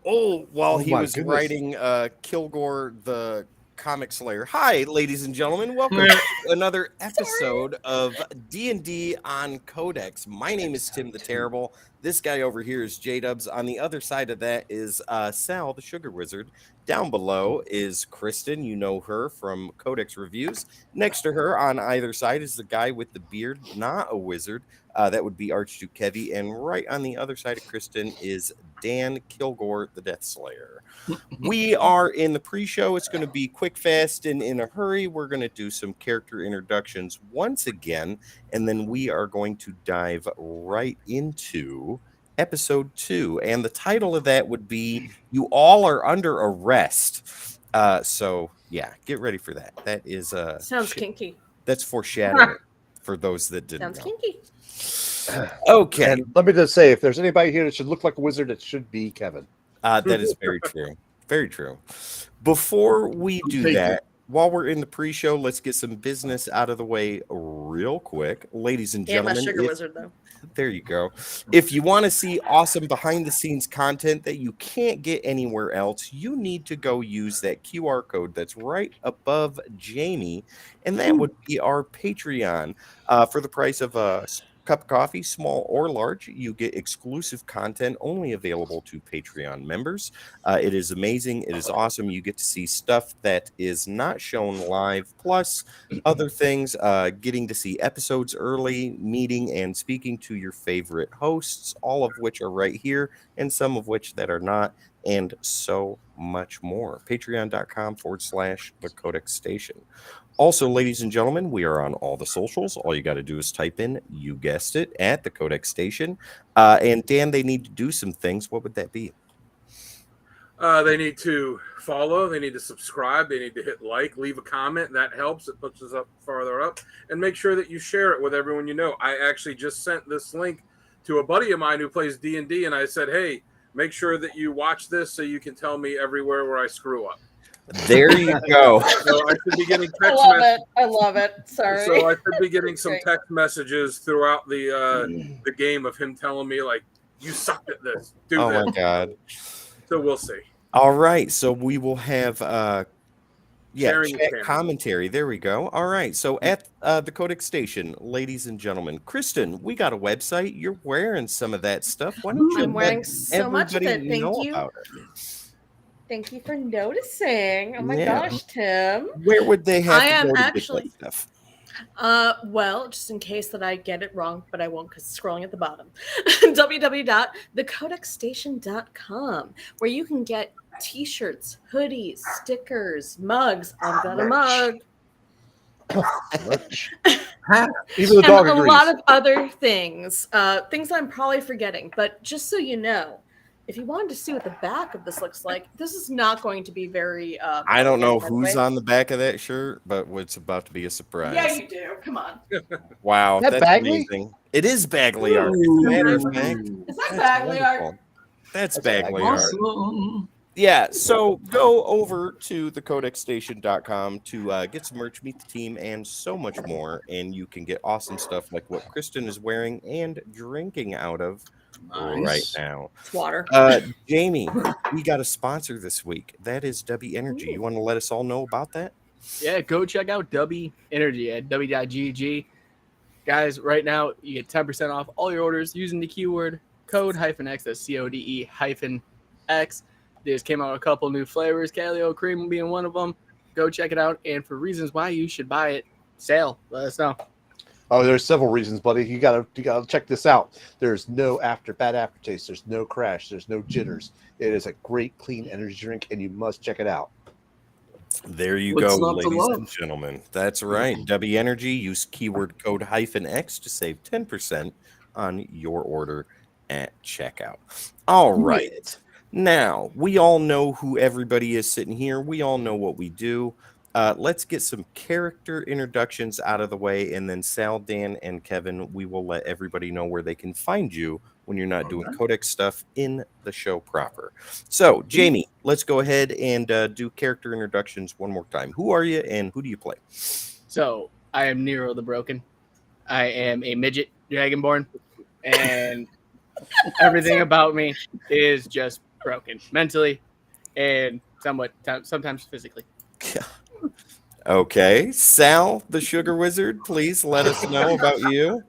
While he my was goodness. writing Kilgore the Comic Slayer. Hi, ladies and gentlemen. Welcome to another episode of D&D on Codex. My name is Tim the Terrible. This guy over here is J-Dubs. On the other side of that is Sal, the Sugar Wizard. Down below is Kristen. You know her from Codex Reviews. Next to her on either side is the guy with the beard, not a wizard. That would be Archduke Kevy. And right on the other side of Kristen is Dan Kilgore, the Death Slayer. We are in the pre-show. It's going to be quick, fast, and in a hurry. We're going to do some character introductions once again, and then we are going to dive right into episode 2. And the title of that would be "You All Are Under Arrest." So yeah, get ready for that. That is sounds kinky. That's foreshadowing for those that didn't Sounds know. kinky. Okay. And let me just say, if there's anybody here that should look like a wizard, it should be Kevin. That is very true. Very true. Before we do that, while we're in the pre-show, let's get some business out of the way real quick. Ladies and gentlemen. My sugar wizard, though. There you go. If you want to see awesome behind-the-scenes content that you can't get anywhere else, you need to go use that QR code that's right above Jamie, and that would be our Patreon. For the price of a cup of coffee, small or large, you get exclusive content only available to Patreon members. It is amazing. It is awesome. You get to see stuff that is not shown live, plus other things, getting to see episodes early, meeting and speaking to your favorite hosts, all of which are right here, and some of which that are not, and so much more. Patreon.com/The Codex Station. Also, ladies and gentlemen, we are on all the socials. All you got to do is type in, you guessed it, at the Codex Station. And Dan, they need to do some things. What would that be? They need to follow. They need to subscribe. They need to hit like, leave a comment. That helps. It puts us up farther up. And make sure that you share it with everyone you know. I actually just sent this link to a buddy of mine who plays D&D, and I said, hey, make sure that you watch this so you can tell me everywhere where I screw up. There you go. So I should be getting text I love it. Sorry. So I could be getting some text messages throughout the game of him telling me, like, you sucked at this. Do oh, this. My God. So we'll see. All right. So we will have Sharing chat commentary. There we go. All right. So at the Codex Station, ladies and gentlemen, Kristen, we got a website. You're wearing some of that stuff. Why don't you I'm wearing so much of it. Thank you. About it? Thank you for noticing. Oh my gosh, Tim. Where would they have I to am go to actually get that stuff? Well, just in case that I get it wrong, but I won't because it's scrolling at the bottom. www.thecodexstation.com, where you can get t-shirts, hoodies, stickers, mugs. I've got a mug. Even the dog and agrees. a lot of other things. Things I'm probably forgetting, but just so you know, if you wanted to see what the back of this looks like, this is not going to be very. I don't know who's on the back of that shirt, but it's about to be a surprise. Yeah, you do. Come on. Wow, that's Bagley? amazing. It is Bagley art. As a matter of fact, Is that Bagley art? That's Bagley art. Yeah, so go over to thecodexstation.com to get some merch, meet the team, and so much more. And you can get awesome stuff like what Kristen is wearing and drinking out of right now. It's water. Jamie, we got a sponsor this week. That is W Energy. You want to let us all know about that? Yeah, go check out W Energy at w.gg. Guys, right now you get 10% off all your orders using the keyword code-X. That's CODE-X. They just came out with a couple new flavors, Calio Cream being one of them. Go check it out. And for reasons why you should buy it, sale, let us know. Oh, there's several reasons, buddy. You gotta check this out. There's no bad aftertaste. There's no crash. There's no jitters. It is a great, clean energy drink, and you must check it out. There you go, ladies and gentlemen. That's right. W Energy. Use keyword code-X to save 10% on your order at checkout. All right. Now, we all know who everybody is sitting here. We all know what we do. Let's get some character introductions out of the way, and then Sal, Dan, and Kevin, we will let everybody know where they can find you when you're not doing Codex stuff in the show proper. So, Jamie, let's go ahead and do character introductions one more time. Who are you, and who do you play? So, I am Nero the Broken. I am a midget dragonborn, and everything about me is just broken mentally and sometimes physically. Okay, Sal, the sugar wizard, please let us know about you.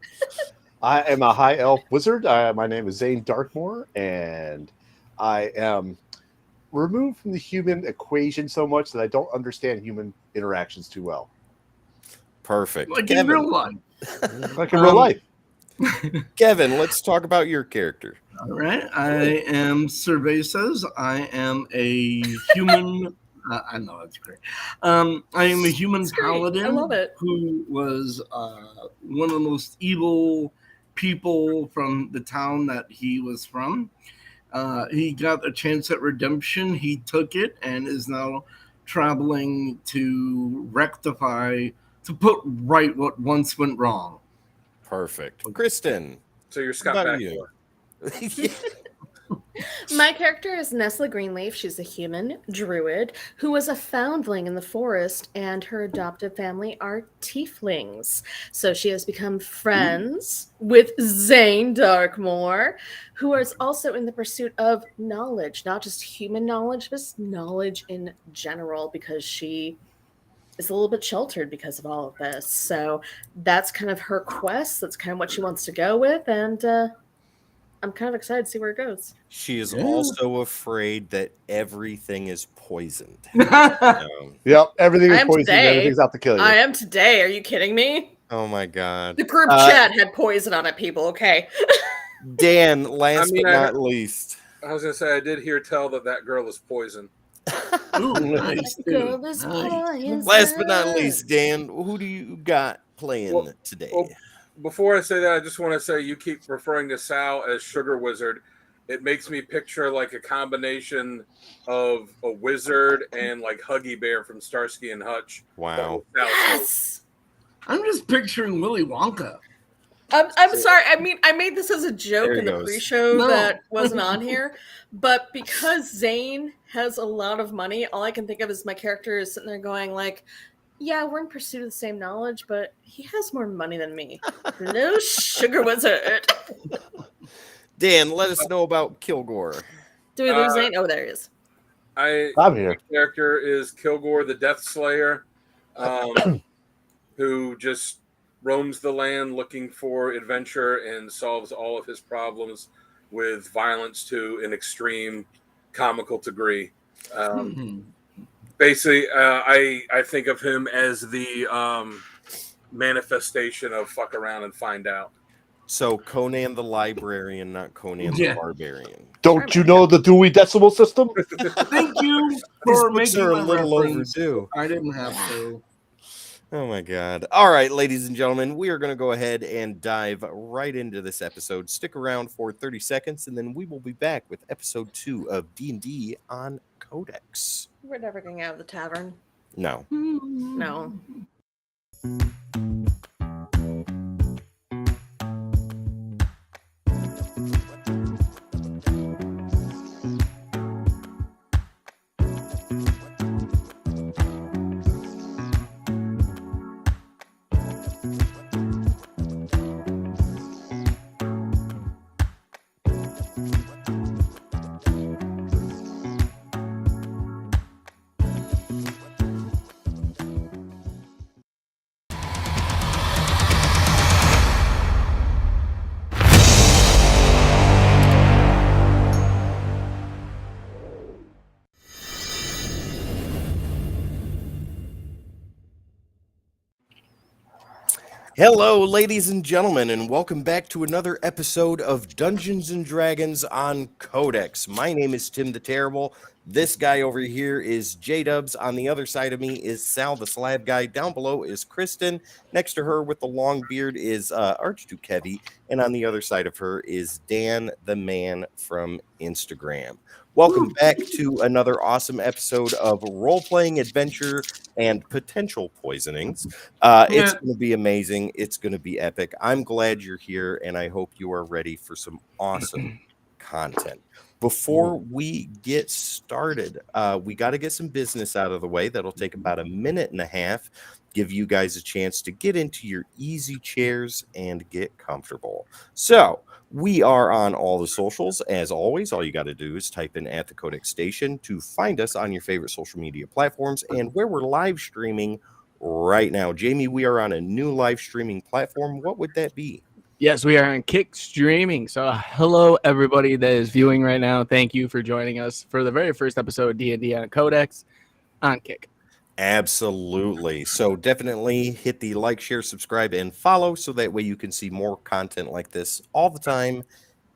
I am a high elf wizard. My name is Zane Darkmoor, and I am removed from the human equation so much that I don't understand human interactions too well. Perfect. Like in real life. Like in real life. Kevin, let's talk about your character. All right. I am Cervezas. I am a human. I know that's great. I am a human It's great. paladin. I love it. Who was one of the most evil people from the town that he was from. He got a chance at redemption. He took it and is now traveling to rectify, to put right what once went wrong. Perfect. Kristen, So you're Scott what about Bakula. you? My character is Nestle Greenleaf. She's a human druid who was a foundling in the forest, and her adoptive family are tieflings. So she has become friends with Zane Darkmoor, who is also in the pursuit of knowledge, not just human knowledge, but knowledge in general, because she is a little bit sheltered because of all of this. So that's kind of her quest. That's kind of what she wants to go with, and I'm kind of excited to see where it goes. She is Yeah. also afraid that everything is poisoned. Yep, everything I is am poisoned. today. Everything's out to kill you. I am today. Are you kidding me? Oh my God. The group chat had poison on it, people. Okay. Dan, last mean, but I not heard- least. I was gonna say I did hear tell that girl is poison. Ooh, nice, Girl dude. is Nice. poison. Last but not least, Dan, who do you got playing Well- today? well, Before I say that, I just want to say you keep referring to Sal as Sugar Wizard. It makes me picture like a combination of a wizard and like Huggy Bear from Starsky and Hutch. Wow. Yes. I'm just picturing Willy Wonka. I'm sorry. I mean, I made this as a joke There he in the goes. pre-show No. that wasn't on here, but because Zane has a lot of money, all I can think of is my character is sitting there going like, "Yeah, we're in pursuit of the same knowledge, but he has more money than me." No sugar wizard. Dan, let us know about Kilgore. Do we lose Zane? Oh, there he is. I'm here. My character is Kilgore the Death Slayer, who just roams the land looking for adventure and solves all of his problems with violence to an extreme comical degree. Basically, I think of him as the manifestation of fuck around and find out. So Conan the Librarian, not Conan Yeah. the Barbarian. Don't you know the Dewey Decimal System? Thank you These for books making are a my little reference. overdue. I didn't have to. Oh my God. All right, ladies and gentlemen, we are going to go ahead and dive right into this episode. Stick around for 30 seconds, and then we will be back with episode 2 of D&D on Codex. We're never getting out of the tavern. No. No. Hello, ladies and gentlemen, and welcome back to another episode of Dungeons and Dragons on Codex. My name is Tim the Terrible. This guy over here is J-Dubs. On the other side of me is Sal the Slab Guy. Down below is Kristen. Next to her with the long beard is Archduke. And on the other side of her is Dan the Man from Instagram. Welcome back to another awesome episode of role-playing adventure and potential poisonings. It's going to be amazing. It's going to be epic. I'm glad you're here, and I hope you are ready for some awesome content. Before we get started, we got to get some business out of the way. That'll take about a minute and a half. Give you guys a chance to get into your easy chairs and get comfortable. So, We are on all the socials. As always, all you got to do is type in at the Codex Station to find us on your favorite social media platforms and where we're live streaming right now. Jamie, we are on a new live streaming platform. What would that be? Yes, we are on Kick streaming. So hello, everybody that is viewing right now. Thank you for joining us for the very first episode of D&D on Codex on Kick. Absolutely. So definitely hit the like, share, subscribe, and follow so that way you can see more content like this all the time,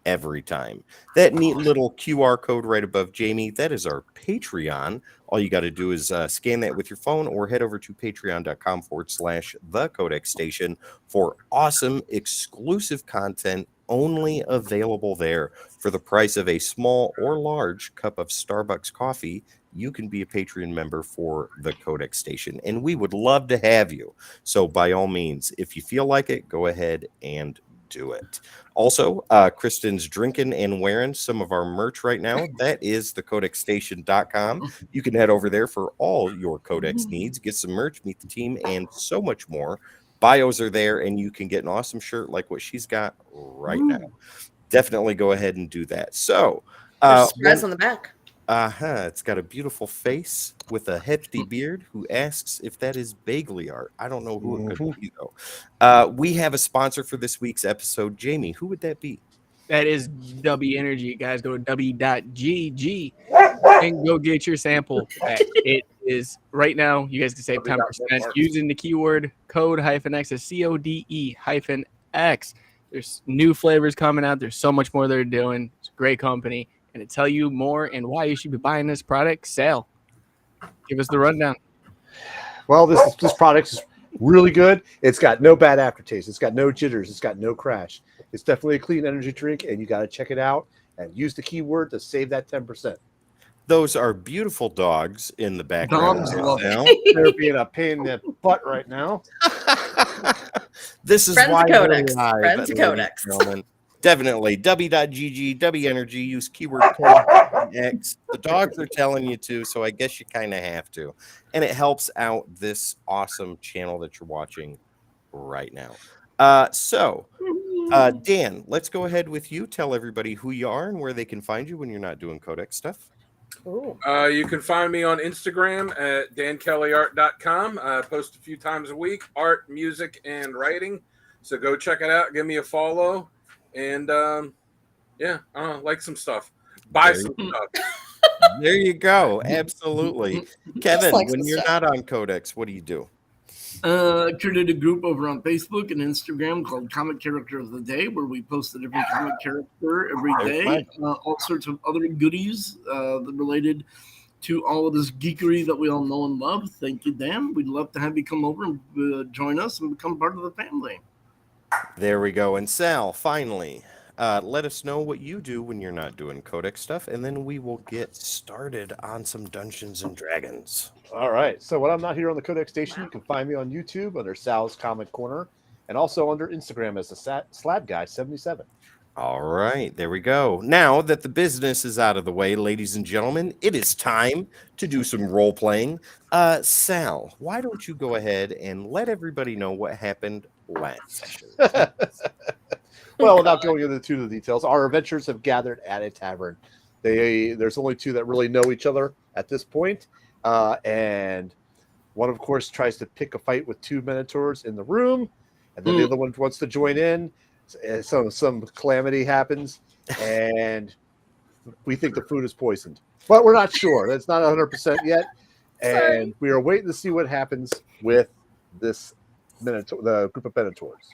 every time. That neat little QR code right above Jamie, that is our Patreon. All you got to do is scan that with your phone or head over to patreon.com/the Codex Station for awesome exclusive content only available there. For the price of a small or large cup of Starbucks coffee, you can be a Patreon member for the Codex Station, and we would love to have you. So by all means, if you feel like it, go ahead and do it. Also, Kristen's drinking and wearing some of our merch right now. That is thecodexstation.com. You can head over there for all your Codex needs, get some merch, meet the team, and so much more. Bios are there, and you can get an awesome shirt like what she's got right now. Definitely go ahead and do that. So, There's surprise on the back. it's got a beautiful face with a hefty beard who asks if that is Bagley art. I don't know who it could be, though. We have a sponsor for this week's episode. Jamie, who would that be? That is W Energy. Guys, go to w.gg and go get your sample pack. It is right now. You guys can save 10% using the keyword code -X. That's CODE-X. There's new flavors coming out. There's so much more they're doing. It's a great company. And to tell you more and why you should be buying this product, Sal, give us the rundown. Well, this product is really good. It's got no bad aftertaste. It's got no jitters. It's got no crash. It's definitely a clean energy drink, and you got to check it out and use the keyword to save that 10%. Those are beautiful dogs in the background. Dogs love now. They're being a pain in the butt right now. This is Friends why of we're Codex. live, Friends of ladies and Codex. gentlemen. Definitely. W.gg, W Energy, use keyword code X. The dogs are telling you to, so I guess you kind of have to. And it helps out this awesome channel that you're watching right now. Dan, let's go ahead with you. Tell everybody who you are and where they can find you when you're not doing Codex stuff. Ooh. You can find me on Instagram at dankellyart.com. I post a few times a week, art, music, and writing. So go check it out. Give me a follow. And like some stuff. Buy some stuff. There you go. Absolutely. Kevin, like when some you're stuff. not on Codex, what do you do? I created a group over on Facebook and Instagram called Comic Character of the Day, where we post a different comic character every day. All sorts of other goodies related to all of this geekery that we all know and love. Thank you, Dan. We'd love to have you come over and join us and become part of the family. There we go. And Sal, finally, let us know what you do when you're not doing Codex stuff, and then we will get started on some Dungeons and Dragons. All right. So when I'm not here on the Codex Station, you can find me on YouTube under Sal's Comic Corner and also under Instagram as the Slab Guy 77. All right, there we go. Now that the business is out of the way, ladies and gentlemen, it is time to do some role playing. Sal, why don't you go ahead and let everybody know what happened last session? Well, without going into the details, our adventurers have gathered at a tavern. There's only two that really know each other at this point, and one, of course, tries to pick a fight with two minotaurs in the room, and then the other one wants to join in. Some calamity happens, and we think the food is poisoned, but we're not sure. That's not 100% yet, and we are waiting to see what happens with this the group of minotaurs.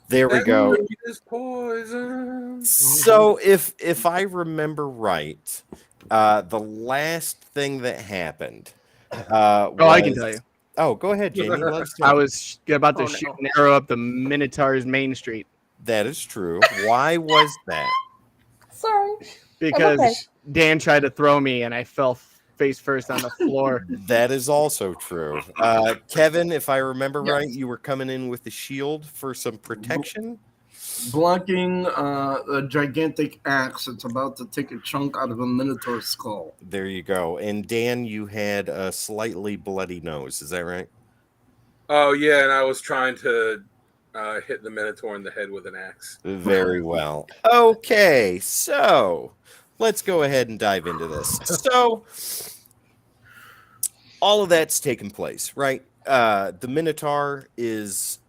There we go. Is poison. So if I remember right, the last thing that happened I can tell you. Oh, go ahead, Jamie. Let's I was about to shoot an arrow up the Minotaur's main street. That is true. Why was that? Sorry. Because Dan tried to throw me and I fell face first on the floor. That is also true. Kevin, if I remember right, you were coming in with the shield for some protection. Blocking a gigantic axe that's about to take a chunk out of a minotaur skull. There you go. And Dan, you had a slightly bloody nose. Is that right? Oh, yeah, and I was trying to hit the Minotaur in the head with an axe. Very well. Okay, so let's go ahead and dive into this. So all of that's taken place, right? The Minotaur is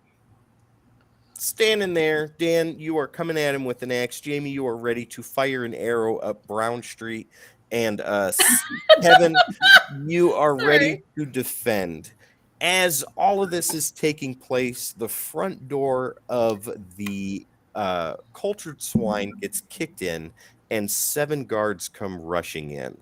standing there. Dan, you are coming at him with an axe. Jamie, you are ready to fire an arrow up Brown Street. And Kevin, you are ready to defend. As all of this is taking place, the front door of the cultured swine gets kicked in, and 7 guards come rushing in.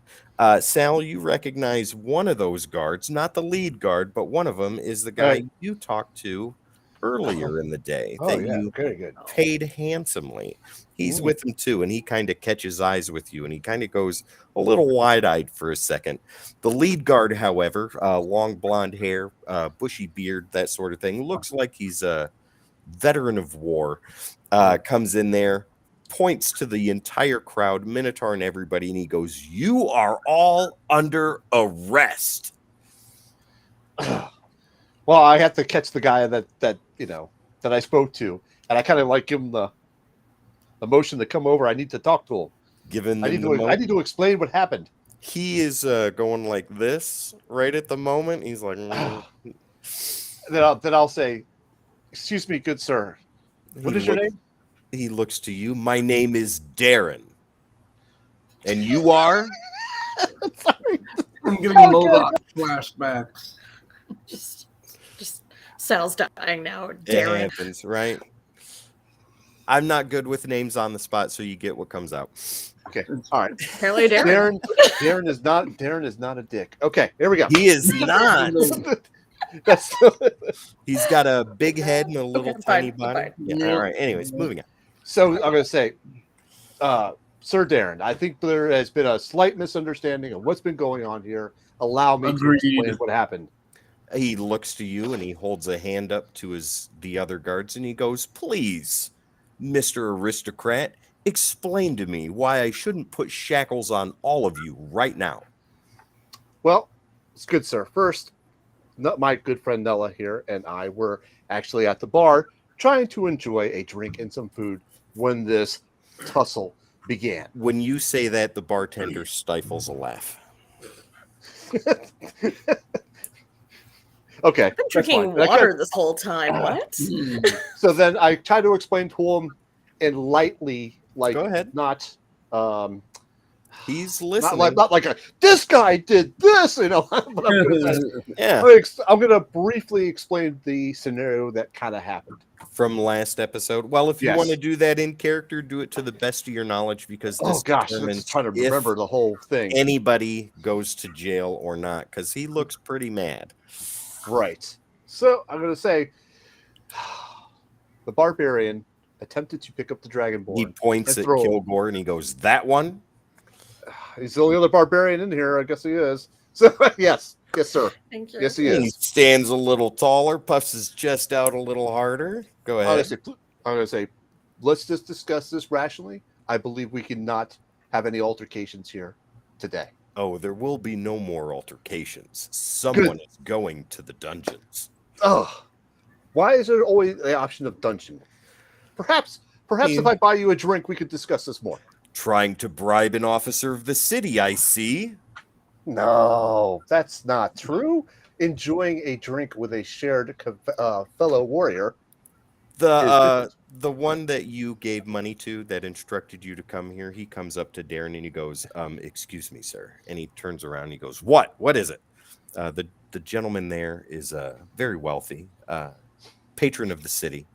Sal, you recognize one of those guards, not the lead guard, but one of them is the guy you talked to earlier in the day that you very good. paid handsomely. He's with him too, and he kind of catches eyes with you, and he kind of goes a little wide-eyed for a second. The lead guard, however, long blonde hair, bushy beard, that sort of thing, looks like he's a veteran of war, comes in there, points to the entire crowd, Minotaur and everybody, and he goes, "You are all under arrest." Well, I have to catch the guy that I spoke to, and I kind of like give him the motion to come over. I need to talk to him. I need to explain what happened. He is going like this right at the moment. He's like, Then I'll say, "Excuse me, good sir. What is your name?" He looks to you. "My name is Darren. And you are?" Sorry. I'm getting Moloch flashbacks. Just Sal's dying now. It Darren. happens, right? I'm not good with names on the spot, so you get what comes out. Okay. All right. Apparently Darren. Darren is not a dick. Okay, here we go. He is not. That's He's got a big head and a little tiny fine, body. fine. Yeah, all right. Anyways, moving on. So I'm going to say, Sir Darren, I think there has been a slight misunderstanding of what's been going on here. Allow me to explain what happened. He looks to you and he holds a hand up to the other guards and he goes, "Please, Mr. Aristocrat, explain to me why I shouldn't put shackles on all of you right now." Well, it's good, sir. First, my good friend Nella here and I were actually at the bar trying to enjoy a drink and some food when this tussle began. When you say that, the bartender stifles a laugh. Okay. I've been drinking water this whole time. What? So then I try to explain to him in lightly, like, go ahead. Not he's listening. Not like this guy did this, you know. But I'm gonna briefly explain the scenario that kind of happened from last episode. Well, if you want to do that in character, do it to the best of your knowledge, because this let's try to remember the whole thing. Anybody goes to jail or not, because he looks pretty mad. Right. So I'm gonna say the barbarian attempted to pick up the dragonborn. He points at Kilgore and he goes, "That one?" He's the only other barbarian in here. I guess he is. So yes, sir. Thank you. Yes, he is. He stands a little taller, puffs his chest out a little harder. Go ahead. I'm gonna say, let's just discuss this rationally. I believe we cannot have any altercations here today. Oh, there will be no more altercations. Someone is going to the dungeons. Oh, why is there always the option of dungeon? Perhaps if I buy you a drink, we could discuss this more. Trying to bribe an officer of the city, I see. No, that's not true. Enjoying a drink with a shared fellow warrior. The one that you gave money to that instructed you to come here, he comes up to Darren and he goes, "Excuse me, sir." And he turns around and he goes, "What? What is it?" The gentleman there is very wealthy, patron of the city,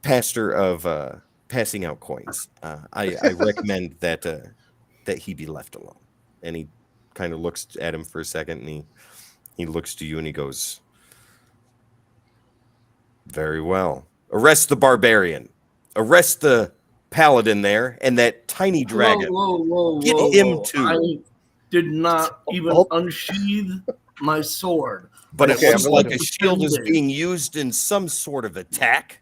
pastor of passing out coins. I recommend that he be left alone. And he kind of looks at him for a second and he looks to you and he goes, "Very well. Arrest the barbarian. Arrest the paladin there and that tiny dragon. Get him too." I did not even unsheath my sword. But it looks like a shield is being used in some sort of attack.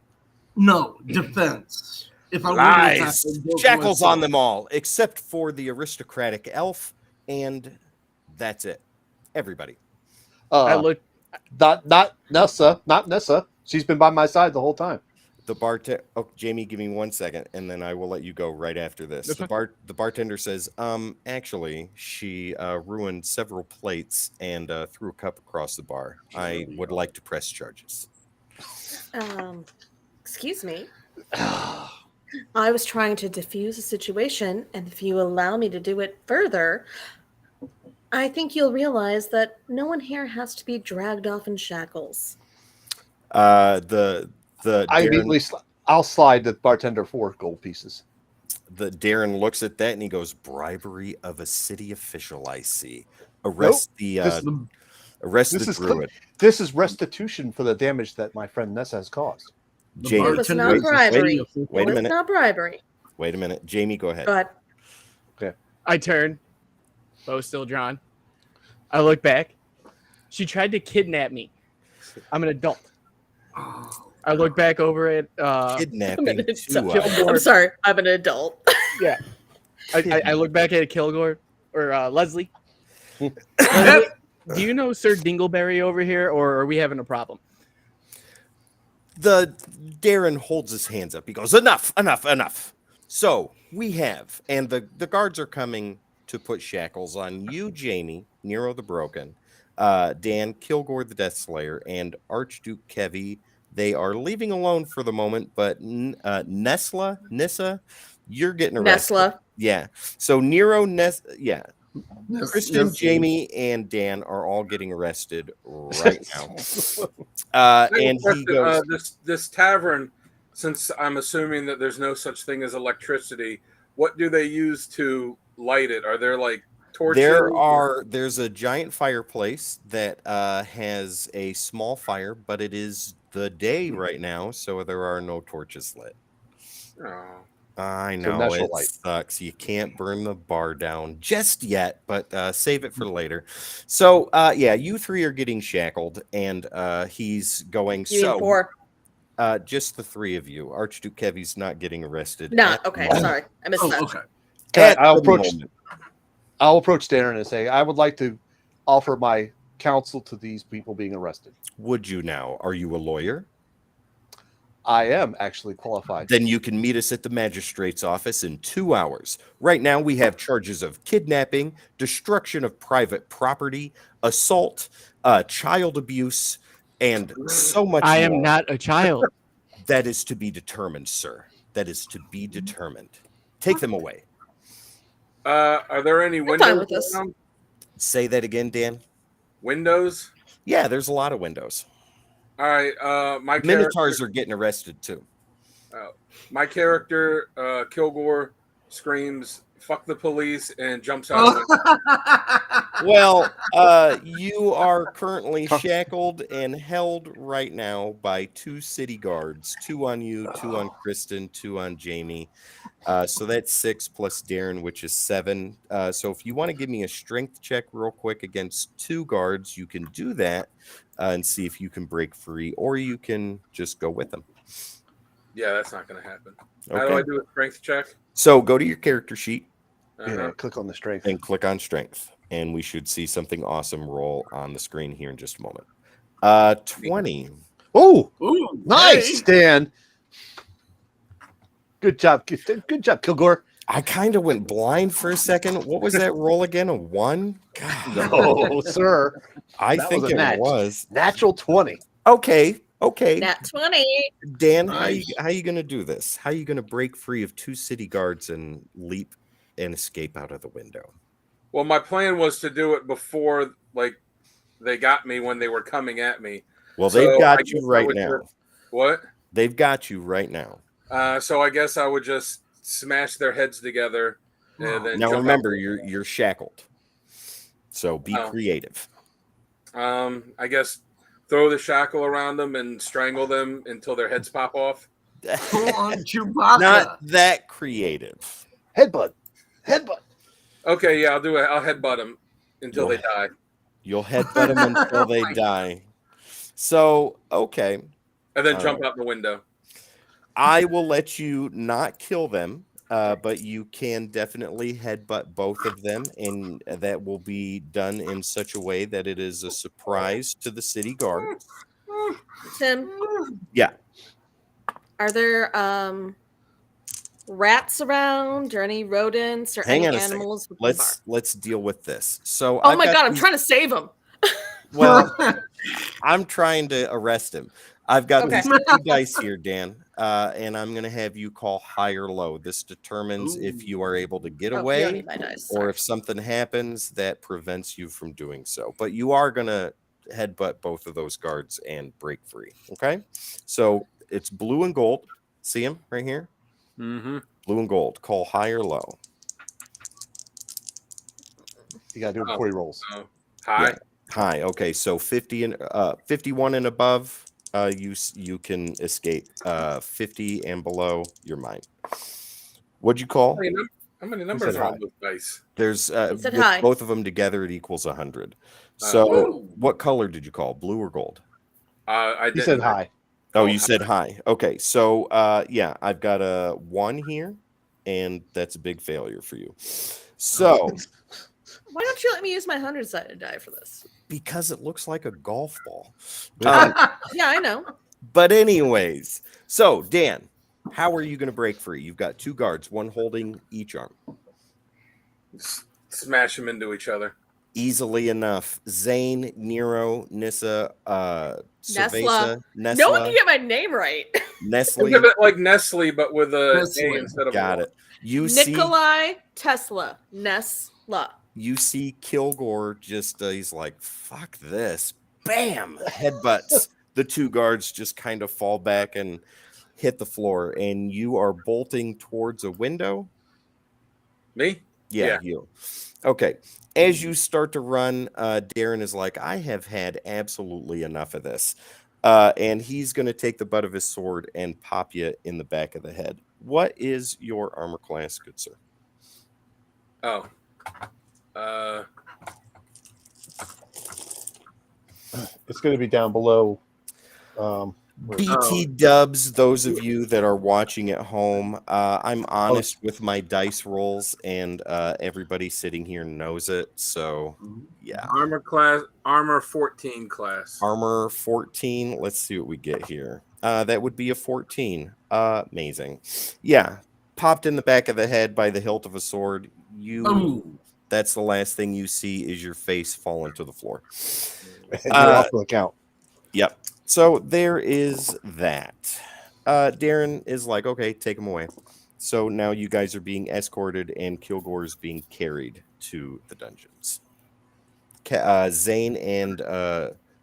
No, defense. If I Lies. Shackles on them all, except for the aristocratic elf, and that's it. Everybody. I look. Not Nessa. She's been by my side the whole time. The bartender. Oh, Jamie, give me 1 second, and then I will let you go right after this. That's The bartender says, actually, she ruined several plates and threw a cup across the bar. I would like to press charges. Excuse me. I was trying to defuse a situation, and if you allow me to do it further, I think you'll realize that no one here has to be dragged off in shackles. The Darren, I'll slide the bartender 4 gold pieces. the Darren looks at that and he goes, "Bribery of a city official. I see. Arrest arrest the druid." This is restitution for the damage that my friend Nessa has caused. Jamie, It was not bribery. wait a It was minute. not bribery. Wait a minute. Jamie, go ahead. But I turn, bow still drawn. I look back. She tried to kidnap me. I'm an adult. I look back over at Kidnapping. I'm too, sorry, I'm an adult. yeah. I look back at Kilgore or Leslie. Leslie, do you know Sir Dingleberry over here, or are we having a problem? The Darren holds his hands up. He goes, "Enough, enough, enough." So we have, and the guards are coming to put shackles on you, Jamie, Nero the Broken, Dan, Kilgore the Death Slayer, and Archduke Kevy. They are leaving alone for the moment, but Nissa, you're getting arrested. Nessla. Yeah. So Nero, Kristen, Yes. Jamie, and Dan are all getting arrested right now. And he goes, this tavern, since I'm assuming that there's no such thing as electricity, what do they use to light it? Are there like torches? There's a giant fireplace that has a small fire, but it is the day right now, so there are no torches lit. Oh. I So know natural it light. sucks. You can't burn the bar down just yet, but save it for later. So yeah, you 3 are getting shackled, and he's going. You mean 4? Just the 3 of you. Archduke Kevy's not getting arrested. No, at the okay, moment. sorry. I missed that. Okay. I'll At the approach moment. I'll approach Darren and say, I would like to offer my counsel to these people being arrested. Would you now? Are you a lawyer? I am actually qualified. Then you can meet us at the magistrate's office in 2 hours. Right now, we have charges of kidnapping, destruction of private property, assault, child abuse, and so much I am more. not a child. That is to be determined, sir. That is to be determined. Take them away. Are there any fine windows? with this. around? Say that again, Dan. Windows? Yeah, there's a lot of windows. All right. My Minotaurs are getting arrested too. My character, Kilgore, screams, "Fuck the police," and jumps out. Of the Well, you are currently shackled and held right now by 2 city guards. 2 on you, 2 on Kristen, 2 on Jamie. So that's 6 plus Darren, which is 7. So if you want to give me a strength check real quick against 2 guards, you can do that and see if you can break free, or you can just go with them. Yeah, that's not going to happen. How do Okay. I do a strength check? So go to your character sheet Yeah, click on the strength. and click on strength, and we should see something awesome roll on the screen here in just a moment. 20. Oh, Ooh, nice, hey. Dan. Good job. Good job, Kilgore. I kind of went blind for a second. What was that roll again? A 1? God, No, sir. I that think was a it match. was. Natural 20. Okay. Nat 20. Dan, Nice. how you going to do this? How you going to break free of 2 city guards and leap and escape out of the window? Well, my plan was to do it before, like, they got me when they were coming at me. Well, So they've I got guess you I right would now. just- What? They've got you right now. So I guess I would just smash their heads together and then Now jump remember, out. you're shackled. So be Oh. creative. I guess throw the shackle around them and strangle them until their heads pop off. Full on Chewbacca. Not that creative. Headbutt. Headbutt. Okay, yeah, I'll do it. I'll headbutt them until they die. You'll headbutt them until they die. So, okay. And then All jump right. out the window. I will let you not kill them, but you can definitely headbutt both of them, and that will be done in such a way that it is a surprise to the city guard. Tim, Yeah. are there rats around or any rodents or Hang any on a second. animals within the bar? Let's deal with this. So Oh I've my got god, I'm these- trying to save him. Well, I'm trying to arrest him. I've got Okay. these 2 dice here, Dan, and I'm going to have you call high or low. This determines if you are able to get Oh, you away don't need my dice. or Sorry. if something happens that prevents you from doing so. But you are going to headbutt both of those guards and break free. Okay? So it's blue and gold. See him right here? Mm-hmm. Blue and gold. Call high or low. You gotta do it before he rolls. Oh, hi. Yeah. High. Okay, so 50 and 51 and above, you can escape. 50 and below, you're mine. What'd you call? How many numbers said are on hi? those dice? There's said with high. both of them together, it equals 100. So, Oh. what color did you call? Blue or gold? I He did. said hi. Oh, Oh, you said high. Okay, so yeah, I've got a 1 here, and that's a big failure for you. So, Why don't you let me use my 100-sided die for this? because it looks like a golf ball. Yeah, I know. But anyways, so Dan, how are you going to break free? You've got 2 guards, one holding each arm. Smash them into each other. Easily enough. Zane, Nero, Nissa, Cerveza, No one Nesla, can get my name right. Think Nestle. of it like Nestle, but with a Nestle. A instead of Got a it. You see, Nikolai Tesla. Nesla. you see Kilgore just he's like, fuck this. Bam! Headbutts. The 2 guards just kind of fall back and hit the floor, and you are bolting towards a window. Me. Yeah, you. Okay. As you start to run, Darren is like, I have had absolutely enough of this. And he's going to take the butt of his sword and pop you in the back of the head. What is your armor class, good sir? Oh. It's gonna be down below. Where- BT dubs, those of you that are watching at home. I'm honest with my dice rolls, and everybody sitting here knows it. So, yeah. Armor 14 class. Armor 14. Let's see what we get here. That would be a 14. Amazing. Yeah. Popped in the back of the head by the hilt of a sword. That's the last thing you see is your face fall into the floor. and you're off the count. Yep. So there is that. Darren is like, okay, take him away. So now you guys are being escorted and Kilgore is being carried to the dungeons. Zane and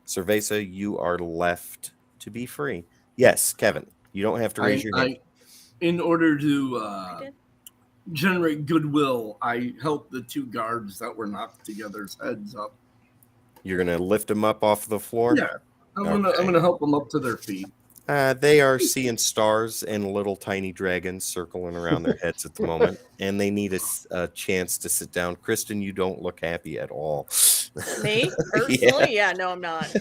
Cerveza, you are left to be free. Yes, Kevin, you don't have to raise your hand. In order to generate goodwill, I helped the 2 guards that were knocked together's heads up. You're going to lift them up off the floor? Yeah, I'm gonna help them up to their feet. They are seeing stars and little tiny dragons circling around their heads at the moment, and they need a chance to sit down. Kristen, you don't look happy at all. Me? Personally? Yeah, no, I'm not.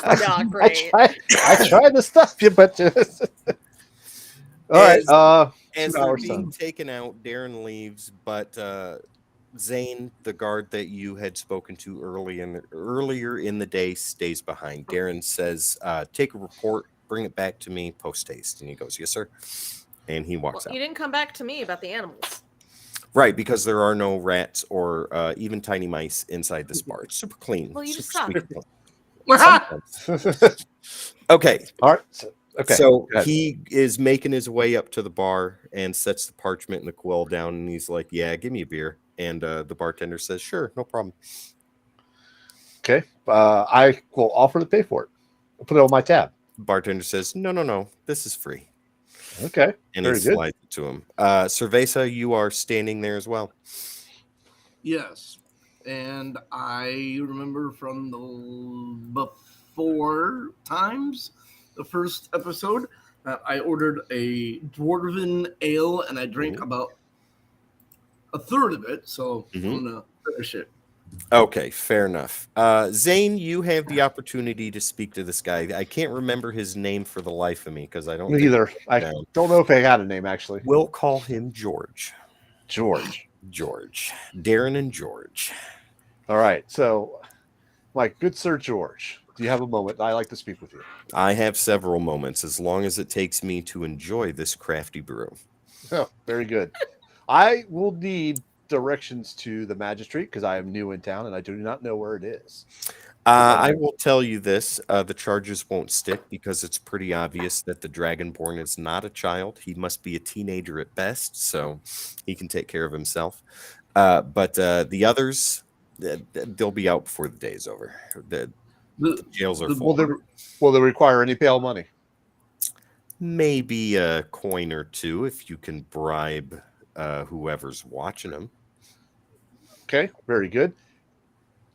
Not great. I tried to stop you, but all right. As 2 they're hours being done. taken out, Darren leaves, but Zane, the guard that you had spoken to earlier in the day, stays behind. Darren says, take a report, bring it back to me post haste. And he goes, yes, sir. And he walks out. You didn't come back to me about the animals. Right, because there are no rats or even tiny mice inside this bar. It's super clean. Well, you just super suck. sweet. Sometimes. Okay. All right. Okay. So go ahead. he is making his way up to the bar and sets the parchment and the quill down, and he's like, yeah, give me a beer. And the bartender says, sure, no problem. Okay. I will offer to pay for it. I'll put it on my tab. Bartender says, no, this is free. Okay. And Very he good. slides it to him. Cerveza, you are standing there as well. Yes, and I remember from the before times, the first episode, that I ordered a dwarven ale and I drank about a third of it, so I'm gonna finish it. Okay, fair enough. Zane, you have the opportunity to speak to this guy. I can't remember his name for the life of me because I don't. Me either. I down. don't know if I had a name actually. We'll call him George. George. Darren and George. All right. So, my good Sir George, Do you have a moment? I like to speak with you. I have several moments, as long as it takes me to enjoy this crafty brew. Oh, very good. I will need directions to the magistrate because I am new in town and I do not know where it is. I will tell you this: the charges won't stick because it's pretty obvious that the Dragonborn is not a child. He must be a teenager at best, so he can take care of himself. But the others, they'll be out before the day is over. The The, jails are the, full. Will they require any bail money? Maybe a coin or two if you can bribe whoever's watching them. Okay, very good.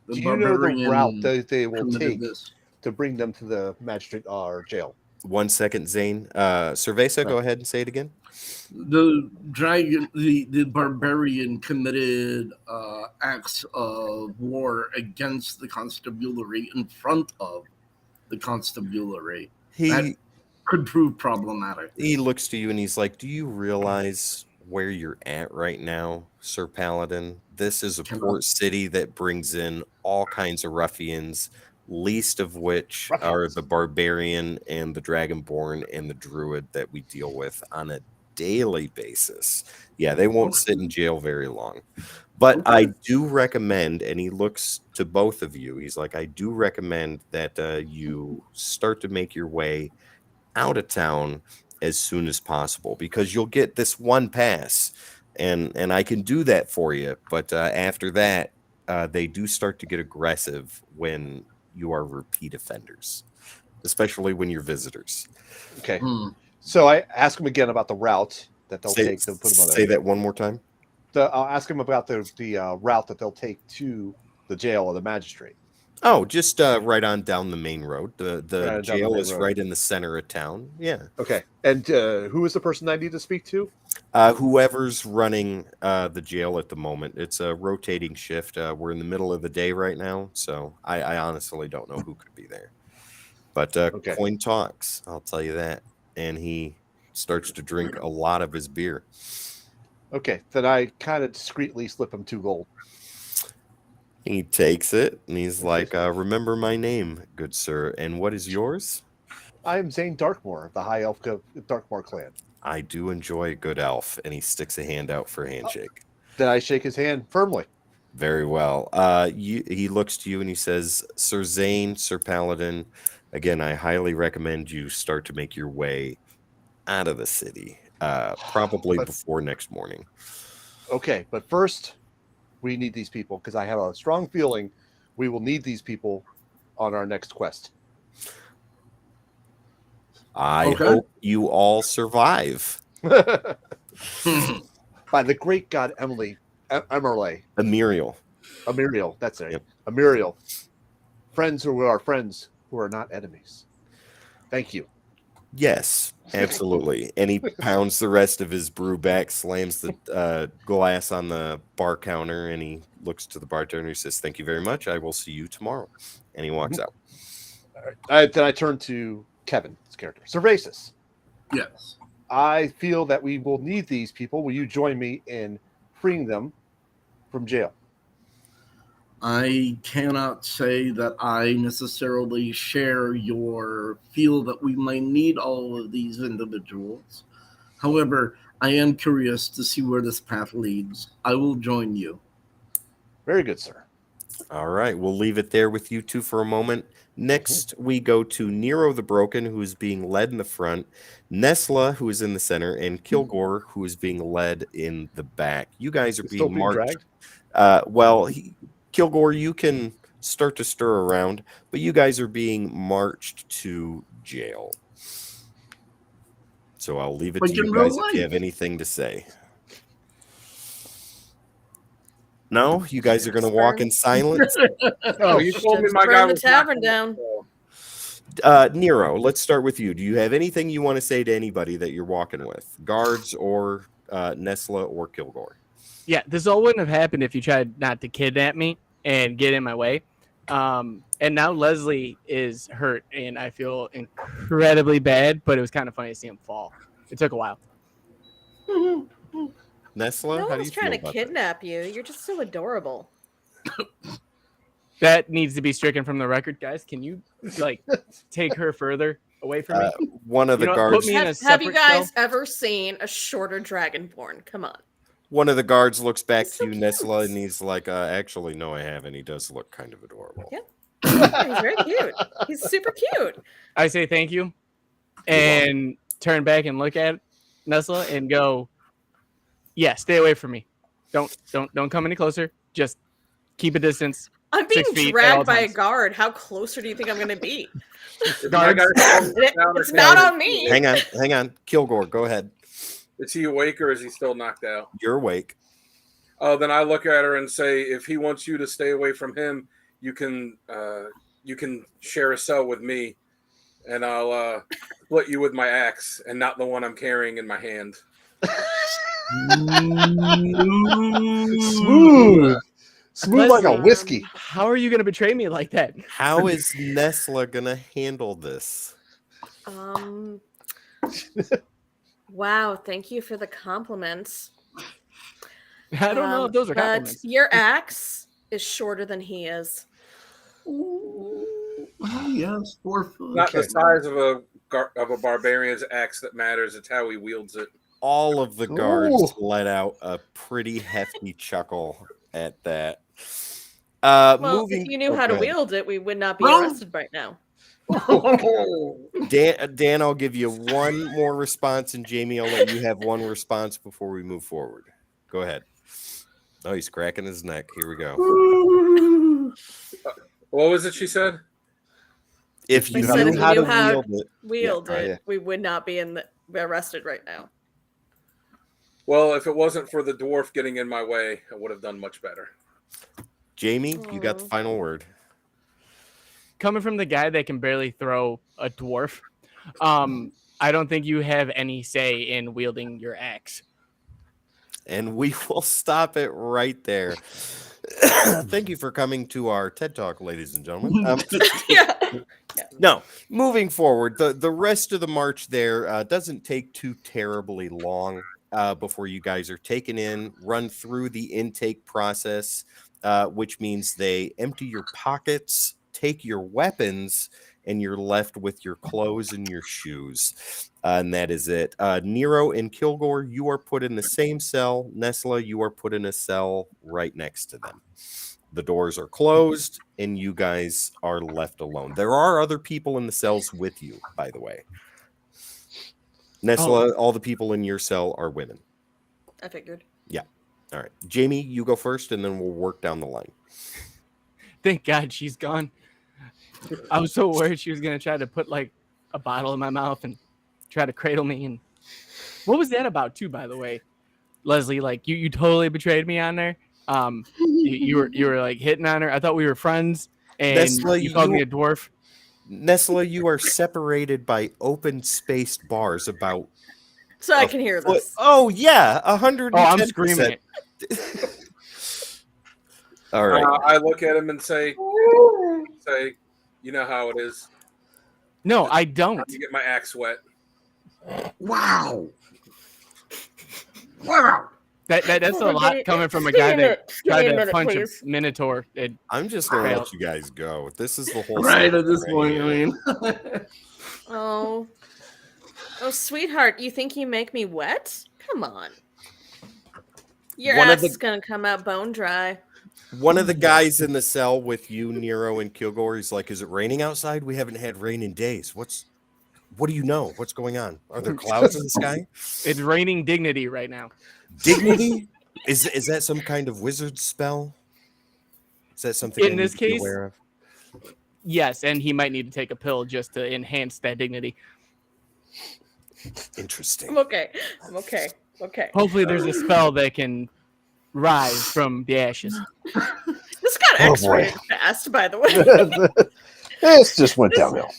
the Do you know the barbarian route that they will committed take this. to bring them to the magistrate or jail? 1 second, Zane. Cerveza, go ahead and say it again. The dragon, the barbarian committed acts of war against the constabulary in front of the constabulary. That He could prove problematic. looks to you and he's like, "Do you realize where you're at right now, Sir Paladin? This is a port city that brings in all kinds of ruffians, least of which are the barbarian and the dragonborn and the druid that we deal with on a daily basis. Yeah, they won't sit in jail very long. But I do recommend," and he looks to both of you, he's like, "I do recommend that you start to make your way out of town as soon as possible, because you'll get this one pass and I can do that for you. But after that, they do start to get aggressive when you are repeat offenders, especially when you're visitors." Okay. So I ask them again about the route that they'll take to put them on. Say that one more time. I'll ask them about the route that they'll take to the jail or the magistrate. Oh, just right on down the main road. The jail is road. right in the center of town. Yeah. Okay. And who is the person I need to speak to? Whoever's running the jail at the moment. It's a rotating shift. We're in the middle of the day right now, so I honestly don't know who could be there. But coin talks, I'll tell you that. And he starts to drink a lot of his beer. Okay, then I kind of discreetly slip him 2 gold. He takes it and he's like, "Remember my name, good sir. And what is yours?" I am Zane Darkmoor of the High Elf Darkmoor clan. "I do enjoy a good elf." And he sticks a hand out for a handshake. Then I shake his hand firmly. Very well. He looks to you and he says, "Sir Zane, Sir Paladin, again, I highly recommend you start to make your way out of the city, probably before next morning." Okay, but first, we need these people because I have a strong feeling we will need these people on our next quest. I hope you all survive. By the great god Emily. Emiriel. That's it. Yep. Emiriel. Friends who are friends who are not enemies. Thank you. Yes, absolutely. And he pounds the rest of his brew back, slams the glass on the bar counter, and he looks to the bartender. He says, "Thank you very much. I will see you tomorrow." And he walks out. All right. Then I turn to Kevin, his character. Servasis. Yes. I feel that we will need these people. Will you join me in freeing them from jail? I cannot say that I necessarily share your feel that we might need all of these individuals. However, I am curious to see where this path leads. I will join you. Very good, sir. All right. We'll leave it there with you two for a moment. Next, we go to Nero the Broken, who is being led in the front, Nesla, who is in the center, and Kilgore, who is being led in the back. You guys are being marched. Kilgore, you can start to stir around, but you guys are being marched to jail. So I'll leave it to you guys if you have anything to say. No, you guys are going to walk in silence. Oh, you told me my guy Burn the was tavern down. Nero, let's start with you. Do you have anything you want to say to anybody that you're walking with, guards or Nesla or Kilgore? Yeah, this all wouldn't have happened if you tried not to kidnap me and get in my way. And now Leslie is hurt, and I feel incredibly bad, but it was kind of funny to see him fall. It took a while. Nesla, No how do you one's trying feel to about kidnap you. You're just so adorable. That needs to be stricken from the record, guys. Can you like take her further away from me? One of the You know what, guards put me in a Have you separate guys cell. ever seen a shorter dragonborn? Come on. One of the guards looks back He's to so you, cute. Nesla, and he's like, actually, no, I haven't. He does look kind of adorable. Yeah. Yeah, he's very cute. He's super cute. I say thank you, and turn back and look at Nesla and go, yeah, stay away from me. Don't come any closer. Just keep a distance. I'm being 6 feet at all dragged by a times. guard. How closer do you think I'm going to be? If my Guards. guy's falling down or It's not down, on me. Hang on. Kilgore, go ahead. Is he awake or is he still knocked out? You're awake. Oh, then I look at her and say, if he wants you to stay away from him, you can share a cell with me, and I'll split you with my axe and not the one I'm carrying in my hand. Smooth like a whiskey. How are you going to betray me like that? How is Nesla going to handle this? Wow, thank you for the compliments. I don't know if those are but compliments. your axe is shorter than he is. Yes, 4 foot. Not the size of a barbarian's axe that matters; it's how he wields it. All of the guards Ooh. let out a pretty hefty chuckle at that. Well, if you knew how to okay. wield it, we would not be Well- arrested right now. Dan, I'll give you one more response, and Jamie, I'll let you have one response before we move forward. Go ahead. Oh, he's cracking his neck. Here we go. What was it she said? If I you said knew if you how to knew how- wield it, Wield Yeah, it, yeah. we would not be arrested right now. Well, if it wasn't for the dwarf getting in my way, I would have done much better. Jamie, you got the Aw. final word. Coming from the guy that can barely throw a dwarf, I don't think you have any say in wielding your axe. And we will stop it right there. Thank you for coming to our TED Talk, ladies and gentlemen. Yeah. No, moving forward, the rest of the march there doesn't take too terribly long before you guys are taken in, run through the intake process, which means they empty your pockets, take your weapons, and you're left with your clothes and your shoes. And that is it. Nero and Kilgore, you are put in the same cell. Nesla, you are put in a cell right next to them. The doors are closed, and you guys are left alone. There are other people in the cells with you, by the way. Nesla, all the people in your cell are women. I figured. All right. Jamie, you go first, and then we'll work down the line. Thank God she's gone. I was so worried she was gonna try to put like a bottle in my mouth and try to cradle me. And what was that about too, by the way, Leslie? Like you totally betrayed me on there. You were like hitting on her. I thought we were friends, and Nesla, you called me a dwarf. Nesla, you are separated by open spaced bars about. So I a can hear foot- this. Oh yeah, 110%. Oh, I'm screaming it. All right. I look at him and say, you know how it is. No, I don't. You get my axe wet. Wow. Wow. That's a Oh, lot Dave, coming from a give me guy a that minute. Give tried me a to minute, punch please. a minotaur. I'm just gonna Fail. let you guys go. This is the whole Right segment at this right point, here. I mean. Oh, sweetheart, you think you make me wet? Come on. Your One of ass the- is gonna come out bone dry. One of the guys in the cell with you, Nero and Kilgore, he's like, "Is it raining outside? We haven't had rain in days. What do you know? What's going on? Are there clouds in the sky? It's raining dignity right now. Dignity? Is that some kind of wizard spell? Is that something In I need this to be case- aware of? Yes, and he might need to take a pill just to enhance that dignity. Interesting. I'm okay. Okay. Hopefully, there's a spell that can rise from the ashes. This got Oh, X-rated fast, by the way. This just went downhill.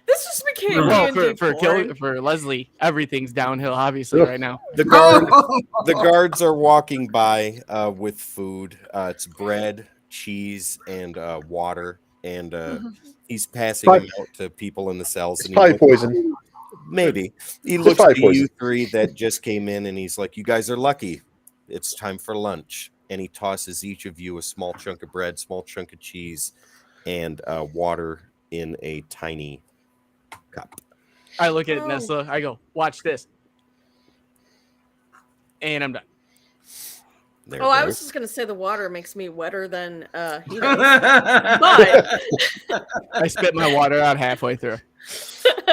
This just became Well, D&D porn. for Leslie, everything's downhill, obviously, right now. The guards are walking by with food. It's bread, cheese, and water, and he's passing them out to people in the cells. It's And probably looks- poison. Maybe he It's looks probably to you poison. three that just came in, and he's like, "You guys are lucky. It's time for lunch." and he tosses each of you a small chunk of bread, small chunk of cheese, and water in a tiny cup. I look at Oh. Nessa. I go, watch this. And I'm done. There Oh, I it was goes. just gonna say the water makes me wetter than he does. But I spit my water out halfway through.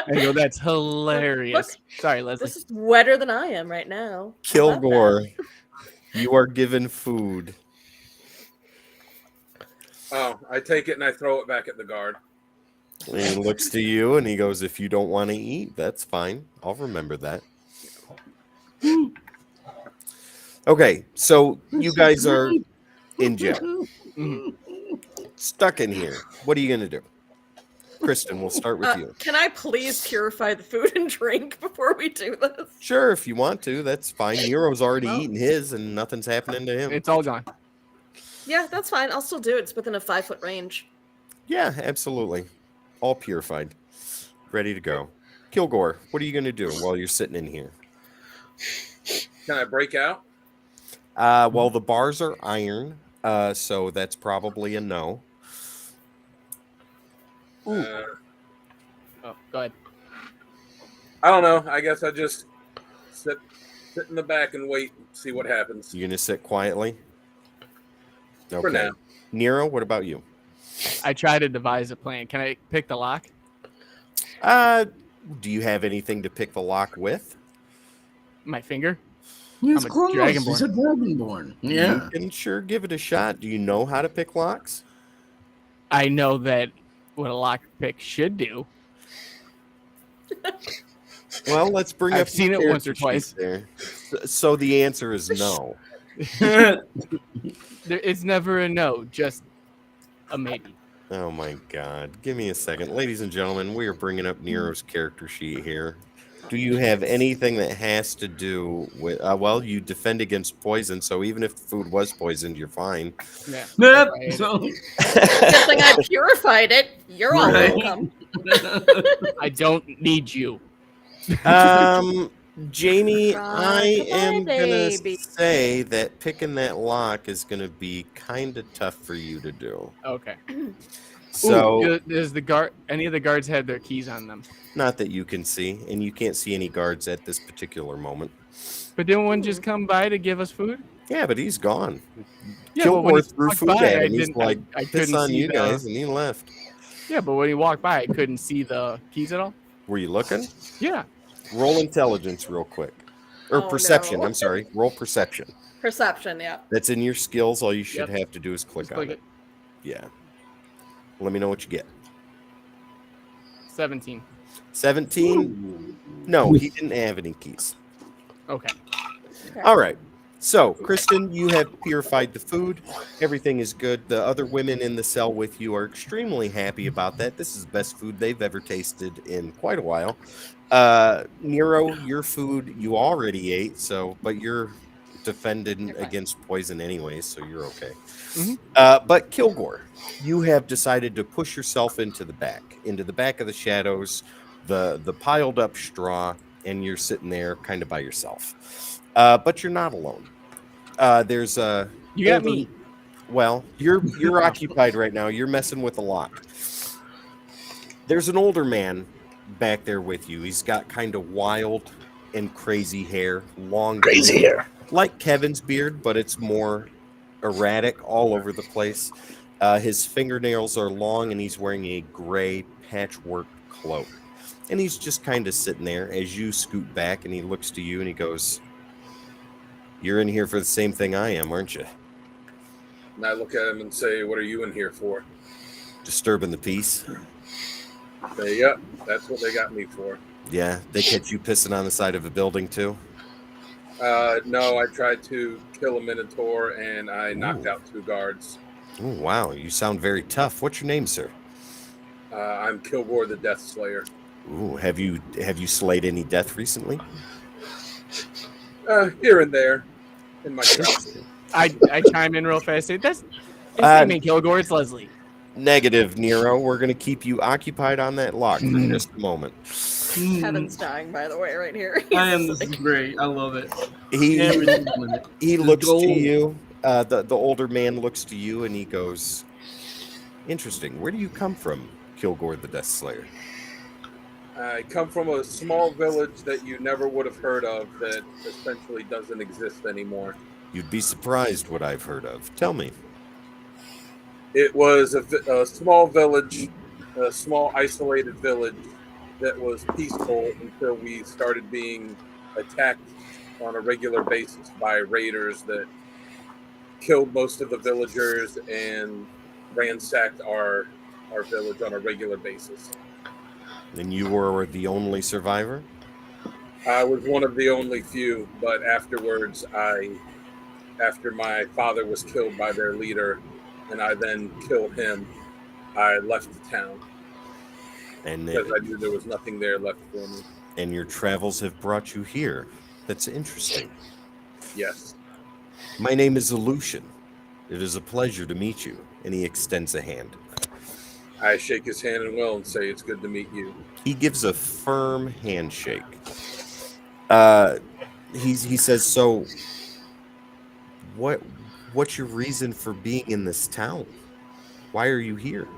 I go, that's hilarious. Sorry, Leslie. this is wetter than I am right now. I love Kilgore, that. you are given food. Oh, I take it and I throw it back at the guard. And he looks to you and he goes, if you don't want to eat, that's fine. I'll remember that. Okay, so you guys are in jail. Mhm. Stuck in here. What are you going to do? Kristen, we'll start with you. Can I please purify the food and drink before we do this? Sure, if you want to, that's fine. Nero's already Well- eaten his and nothing's happening to him. It's all gone. Yeah, that's fine. I'll still do it. It's within a 5-foot range. Yeah, absolutely. All purified. Ready to go. Kilgore, what are you going to do while you're sitting in here? Can I break out? Well, the bars are iron, so that's probably a no. Uh, Oh, go ahead. I don't know. I guess I just sit in the back and wait and see what happens. You going to sit quietly? Okay. For now. Nero, what about you? I try to devise a plan. Can I pick the lock? Do you have anything to pick the lock with? My finger? He's I'm a close. dragonborn. He's a dragonborn. Yeah. You can sure give it a shot. Do you know how to pick locks? I know that what a lock pick should do. Well, let's bring I've up seen the it once or character sheet twice. there. So the answer is no. It's never a no, just a maybe. Oh my God. Give me a second. Ladies and gentlemen, we are bringing up Nero's character sheet here. Do you have anything that has to do with, well, you defend against poison, so even if the food was poisoned, you're fine. Yeah. Yep. Right. So, Good thing I purified it. You're all Right. welcome. I don't need you. Jamie, I Rock-a-bye, am going baby. to say that picking that lock is going to be kind of tough for you to do. Okay. So, Ooh, does the guard? Any of the guards have their keys on them? not that you can see, and you can't see any guards at this particular moment. But didn't one just come by to give us food? Yeah, but he's gone. Yeah, but when Kilgore he threw walked food by, at I him. He's didn't- like, I piss couldn't on see you the- guys, and he left. Yeah, but when he walked by, I couldn't see the keys at all. Were you looking? Yeah. Roll intelligence real quick. Or Oh, perception, no. I'm sorry. Roll perception. Perception, yeah. That's in your skills. All you should Yep. have to do is click Just on click it. Yeah. Let me know what you get. 17. 17? No, he didn't have any keys. Okay. All right. So, Kristen, you have purified the food. Everything is good. The other women in the cell with you are extremely happy about that. This is the best food they've ever tasted in quite a while. Nero, your food you already ate, but you're defended You're fine. against poison anyway, so you're okay. Mhm. But Kilgore, you have decided to push yourself into the back of the shadows, the piled up straw, and you're sitting there kind of by yourself. But you're not alone. There's a You got older- me. Well, you're occupied right now. You're messing with the lock. There's an older man back there with you. He's got kind of wild and crazy hair, long crazy hair. like Kevin's beard, but it's more erratic all over the place. His fingernails are long, and he's wearing a gray patchwork cloak. And he's just kind of sitting there as you scoot back, and he looks to you and he goes, "You're in here for the same thing I am, aren't you? And I look at him and say, "What are you in here for?" Disturbing the peace." Say, "Yep, that's what they got me for." Yeah, they catch you pissing on the side of a building too. No, I tried to kill a minotaur and I knocked Ooh. out 2 guards. Oh, wow, you sound very tough. What's your name, sir? I'm Kilgore the Death Slayer. Ooh, have you slayed any death recently? Here and there, in my travels. I chime in real fast. That's Uh, it's Kilgore. It's Leslie. Negative, Nero. We're going to keep you occupied on that lock for just a moment. Kevin's dying, by the way, right here. I am. He's This is like, grey. I love it. He Every single minute. he It's looks gold. to you The older man looks to you and he goes, "Interesting. Where do you come from, Kilgore the Death Slayer?" I come from a small village that you never would have heard of that essentially doesn't exist anymore. You'd be surprised what I've heard of. Tell me. It was a small village, a small isolated village that was peaceful until we started being attacked on a regular basis by raiders that killed most of the villagers and ransacked our village on a regular basis. And you were the only survivor? I was one of the only few, but afterwards, after my father was killed by their leader, and I then killed him, I left the town And because I knew there was nothing there left for me. and your travels have brought you here. That's interesting. Yes, My name is Aleutian. It is a pleasure to meet you. And he extends a hand. I shake his hand and will and say it's good to meet you. He gives a firm handshake. He says, "So, what's your reason for being in this town? Why are you here?"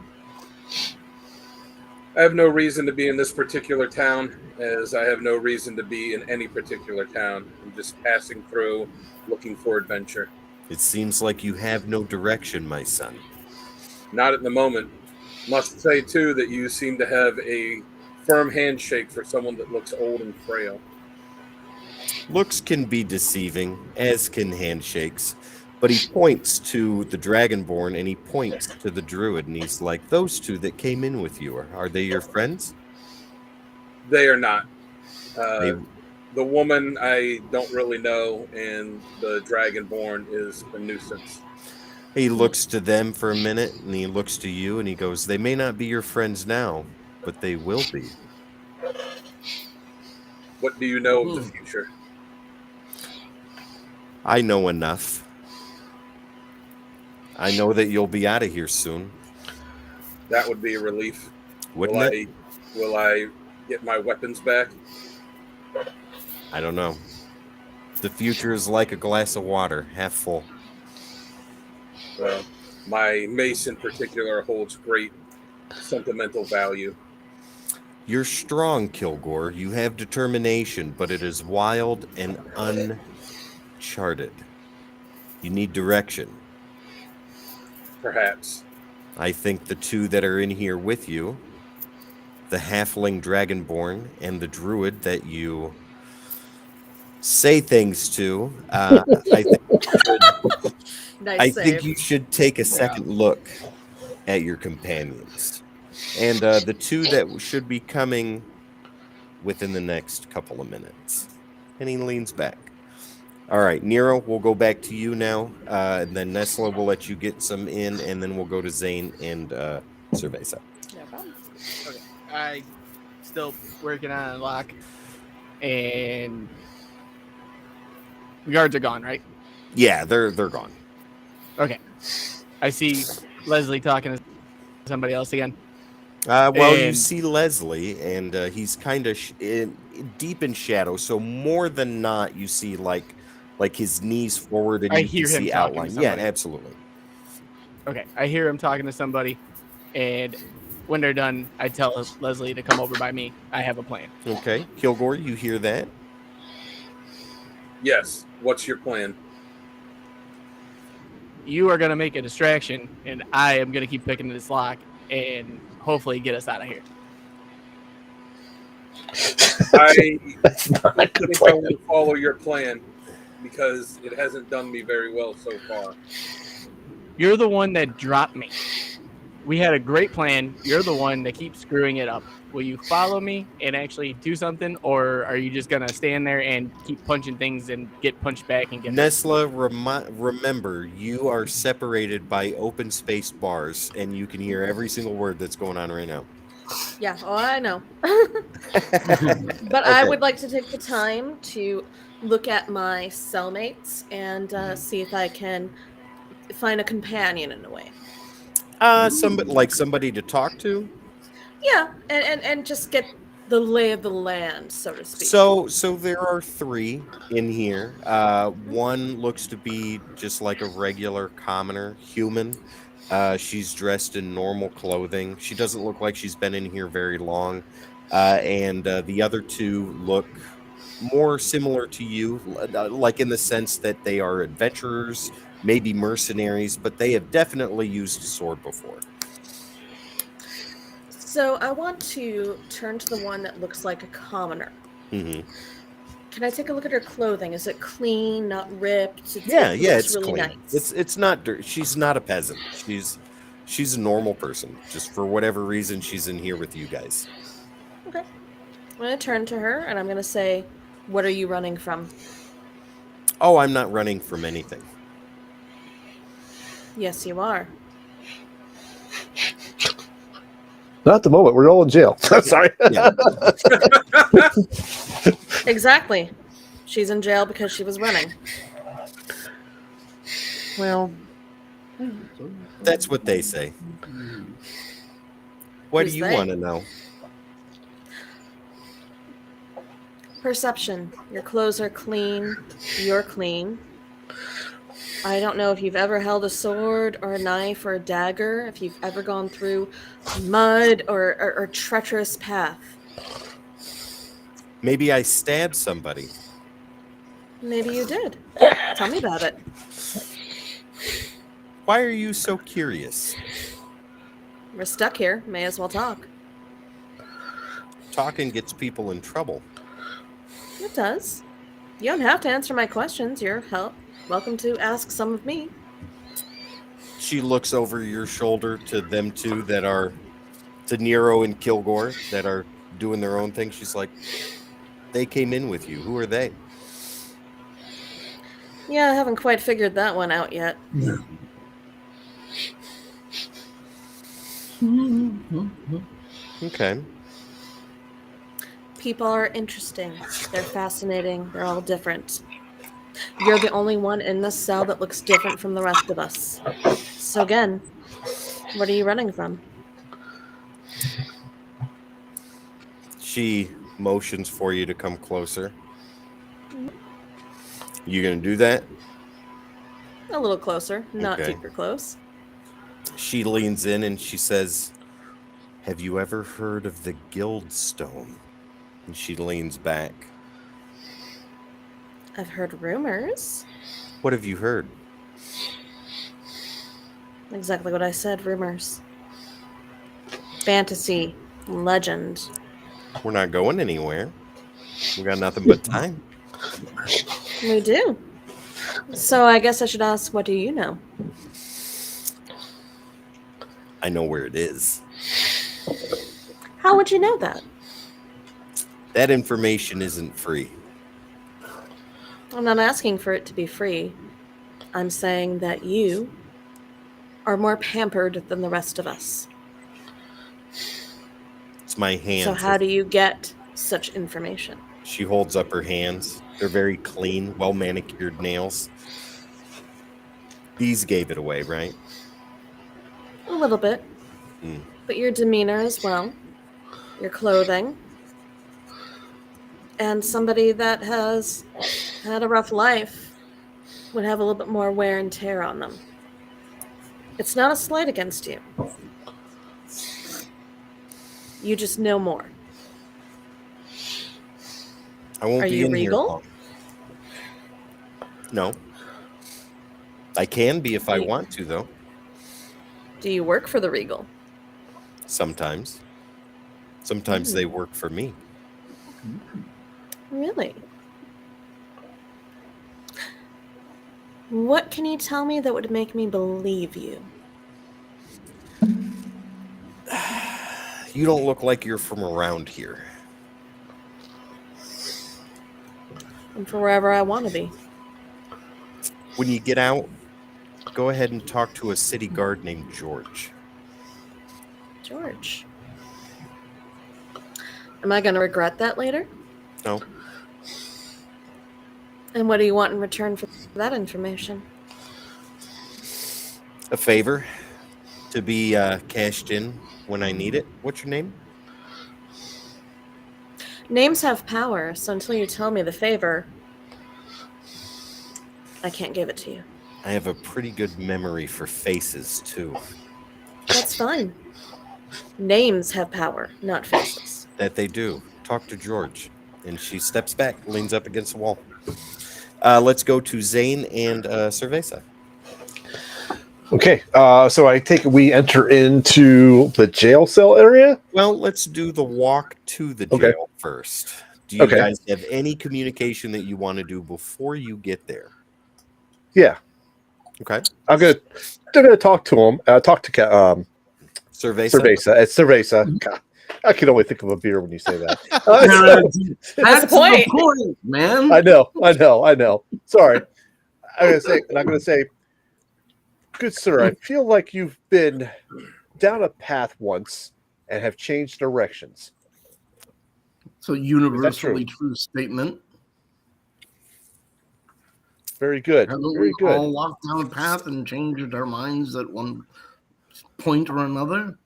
I have no reason to be in this particular town, as I have no reason to be in any particular town. I'm just passing through, looking for adventure. It seems like you have no direction, my son. Not at the moment. Must say, too, that you seem to have a firm handshake for someone that looks old and frail. Looks can be deceiving, as can handshakes. But he points to the Dragonborn and he points to the Druid, and he's like, "Those two that came in with you, are they your friends?" They are not. They, The woman I don't really know, and the Dragonborn is a nuisance. he looks to them for a minute, and he looks to you, and he goes, "They may not be your friends now, but they will be." What do you know of the future? I know enough. I know that you'll be out of here soon. That would be a relief. Wouldn't it? Will I get my weapons back? I don't know. The future is like a glass of water, half full. Well, my mace in particular holds great sentimental value. You're strong, Kilgore. You have determination, but it is wild and uncharted. You need direction. Perhaps. I think the two that are in here with you, the halfling dragonborn and the druid that you say things to, Nice I save. think you should take a second look at your companions. And the two that should be coming within the next couple of minutes. And he leans back. All right, Nero, we'll go back to you now. And then Nesla will let you get some in, and then we'll go to Zane and Cerveza. No problem. Okay. I still working on a lock, and the guards are gone, right? Yeah, they're gone. Okay. I see Leslie talking to somebody else again. You And- see Leslie, and he's kind of deep in shadow. So more than not, you see like his knees forward, and I you hear can him see talking to outline. Yeah, somebody. absolutely. Okay. I hear him talking to somebody, and when they're done, I tell Leslie to come over by me. I have a plan. Okay, Kilgore, you hear that? Yes. What's your plan? You are going to make a distraction, and I am going to keep picking this lock and hopefully get us out of here. I That's not a good think I plan. will follow your plan because it hasn't done me very well so far. You're the one that dropped me. We had a great plan. You're the one that keeps screwing it up. Will you follow me and actually do something, or are you just going to stand there and keep punching things and get punched back and get hurt? Nesla, remember, you are separated by open space bars, and you can hear every single word that's going on right now. Yeah, oh, I know. But I Okay. would like to take the time to look at my cellmates and see if I can find a companion in a way. Somebody to talk to. Yeah, and just get the lay of the land, so to speak. So there are 3 in here. One looks to be just like a regular commoner human. She's dressed in normal clothing. She doesn't look like she's been in here very long. And the other 2 look more similar to you, like in the sense that they are adventurers, maybe mercenaries, but they have definitely used a sword before. So I want to turn to the one that looks like a commoner. Hmm. Can I take a look at her clothing? Is it clean, not ripped? Yeah, it yeah, looks it's really clean. nice. It's not dirt. She's not a peasant. She's a normal person. Just for whatever reason, she's in here with you guys. Okay. I'm going to turn to her and I'm going to say, what are you running from? Oh, I'm not running from anything. Yes, you are. Not at the moment. We're all in jail. Sorry. Yeah. Exactly. She's in jail because she was running. Well, that's what they say. What Who's do you they? want to know? Perception. Your clothes are clean. You're clean. I don't know if you've ever held a sword or a knife or a dagger, if you've ever gone through mud or treacherous path. Maybe I stabbed somebody. Maybe you did. Tell me about it. Why are you so curious? We're stuck here. May as well talk. Talking gets people in trouble. It does. You don't have to answer my questions. You're welcome to ask some of me. She looks over your shoulder to them 2 that are, to Nero and Kilgore, that are doing their own thing. She's like, they came in with you. Who are they? Yeah, I haven't quite figured that one out yet. Okay. People are interesting. They're fascinating. They're all different. You're the only one in this cell that looks different from the rest of us. So again, what are you running from? She motions for you to come closer. You gonna do that? A little closer, not Okay. super close. She leans in and she says, have you ever heard of the Guildstone? And she leans back. I've heard rumors. What have you heard? Exactly what I said, rumors. Fantasy, legend. We're not going anywhere. We got nothing but time. We do. So I guess I should ask, what do you know? I know where it is. How would you know that? That information isn't free. I'm not asking for it to be free. I'm saying that you are more pampered than the rest of us. It's my hands. So how do you get such information? She holds up her hands. They're very clean, well manicured nails. These gave it away, right? A little bit. Mm. But your demeanor as well. Your clothing. And somebody that has had a rough life would have a little bit more wear and tear on them. It's not a slight against you. You just know more. I won't Are be you in here regal? long. No. I can be if I want to, though. Do you work for the Regal? Sometimes. Sometimes they work for me. Really? What can you tell me that would make me believe you? You don't look like you're from around here. I'm for wherever I want to be. When you get out, go ahead and talk to a city guard named George. George. Am I going to regret that later? No. And what do you want in return for that information? A favor to be cashed in when I need it. What's your name? Names have power, so until you tell me the favor, I can't give it to you. I have a pretty good memory for faces, too. That's fine. Names have power, not faces. That they do. Talk to George. And she steps back, leans up against the wall. Let's go to Zane and Cerveza. Okay, so I take it we enter into the jail cell area? Well, let's do the walk to the jail Okay. first. Do you Okay. guys have any communication that you want to do before you get there? Yeah. Okay. They're gonna talk to him. Talk to Cerveza? Cerveza. It's Cerveza. God, I can only think of a beer when you say that. That's the point. the point, man. I know. Sorry. I'm gonna say, good sir, I feel like you've been down a path once and have changed directions. So universally true statement. Very good. Haven't Very we all good. walked down a path and changed our minds at one point or another?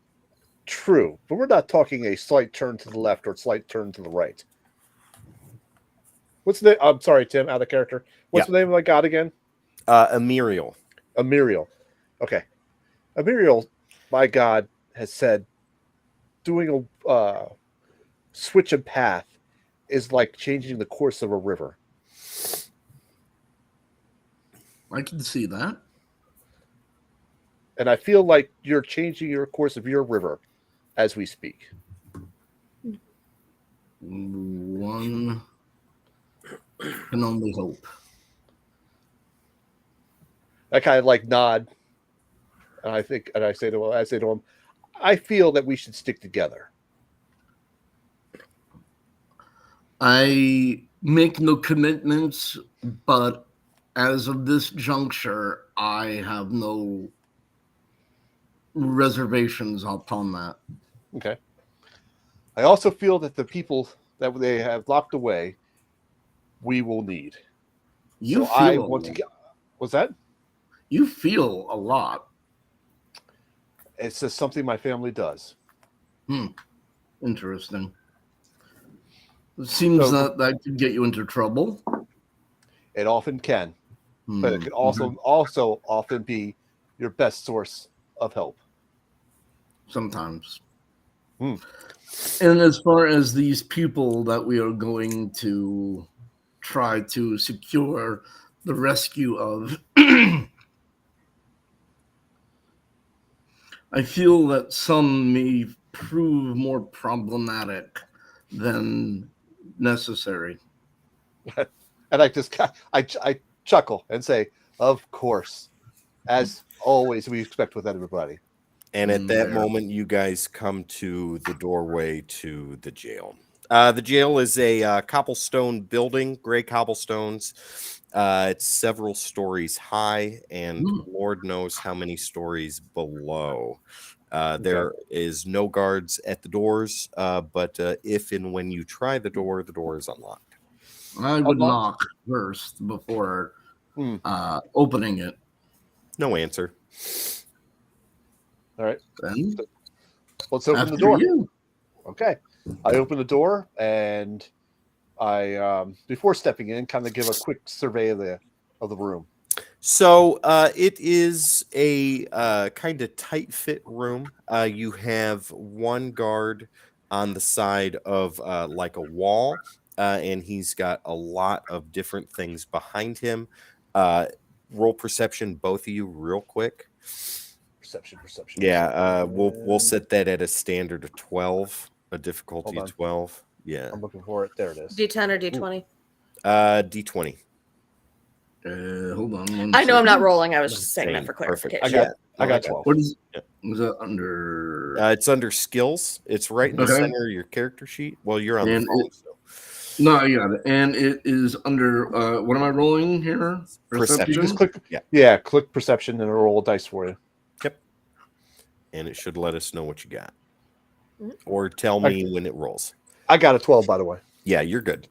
True, but we're not talking a slight turn to the left or slight turn to the right. What's the? I'm sorry, Tim, out of character. What's the name of my god again? Emiriel. Amiriel. Okay. Amiriel, my god, has said doing a switch in path is like changing the course of a river. I can see that. And I feel like you're changing your course of your river as we speak. One can only hope. I kind of like nod, and I say to him, I feel that we should stick together. I make no commitments, but as of this juncture, I have no reservations upon that. Okay. I also feel that the people that they have locked away, we will need. You so I feel want to get. What's that? You feel a lot. It's just something my family does. Interesting. It seems that could get you into trouble. It often can, but it can also often be your best source of help. Sometimes. And as far as these people that we are going to try to secure the rescue of, I feel that some may prove more problematic than necessary. And I chuckle and say, of course, as always we expect with everybody. And at that moment, you guys come to the doorway to the jail. The jail is a cobblestone building, gray cobblestones. It's several stories high, and Lord knows how many stories below. There is no guards at the doors, but if and when you try the door is unlocked. I would knock first before opening it. No answer. All right. Then let's open the door. Okay. I open the door and I before stepping in, kind of give a quick survey of the room. So it is a kind of tight fit room. You have one guard on the side of like a wall, and he's got a lot of different things behind him. Roll perception, both of you, real quick. Perception. Yeah, we'll set that at a standard of 12, a difficulty of 12. Yeah, I'm looking for it. There it is. D10 or D20? D20. Hold on. I know I'm not rolling. I was just saying that for clarification. Perfect. I got 12. What is? Was that under? It's under skills. It's right in the center of your character sheet. Well, you're on the phone. No, I got it. And it is under. What am I rolling here? Perception. Just click. Yeah. Click perception and it'll roll a dice for you. Yep. And it should let us know what you got, or tell me when it rolls. I got a 12, by the way. Yeah, you're good.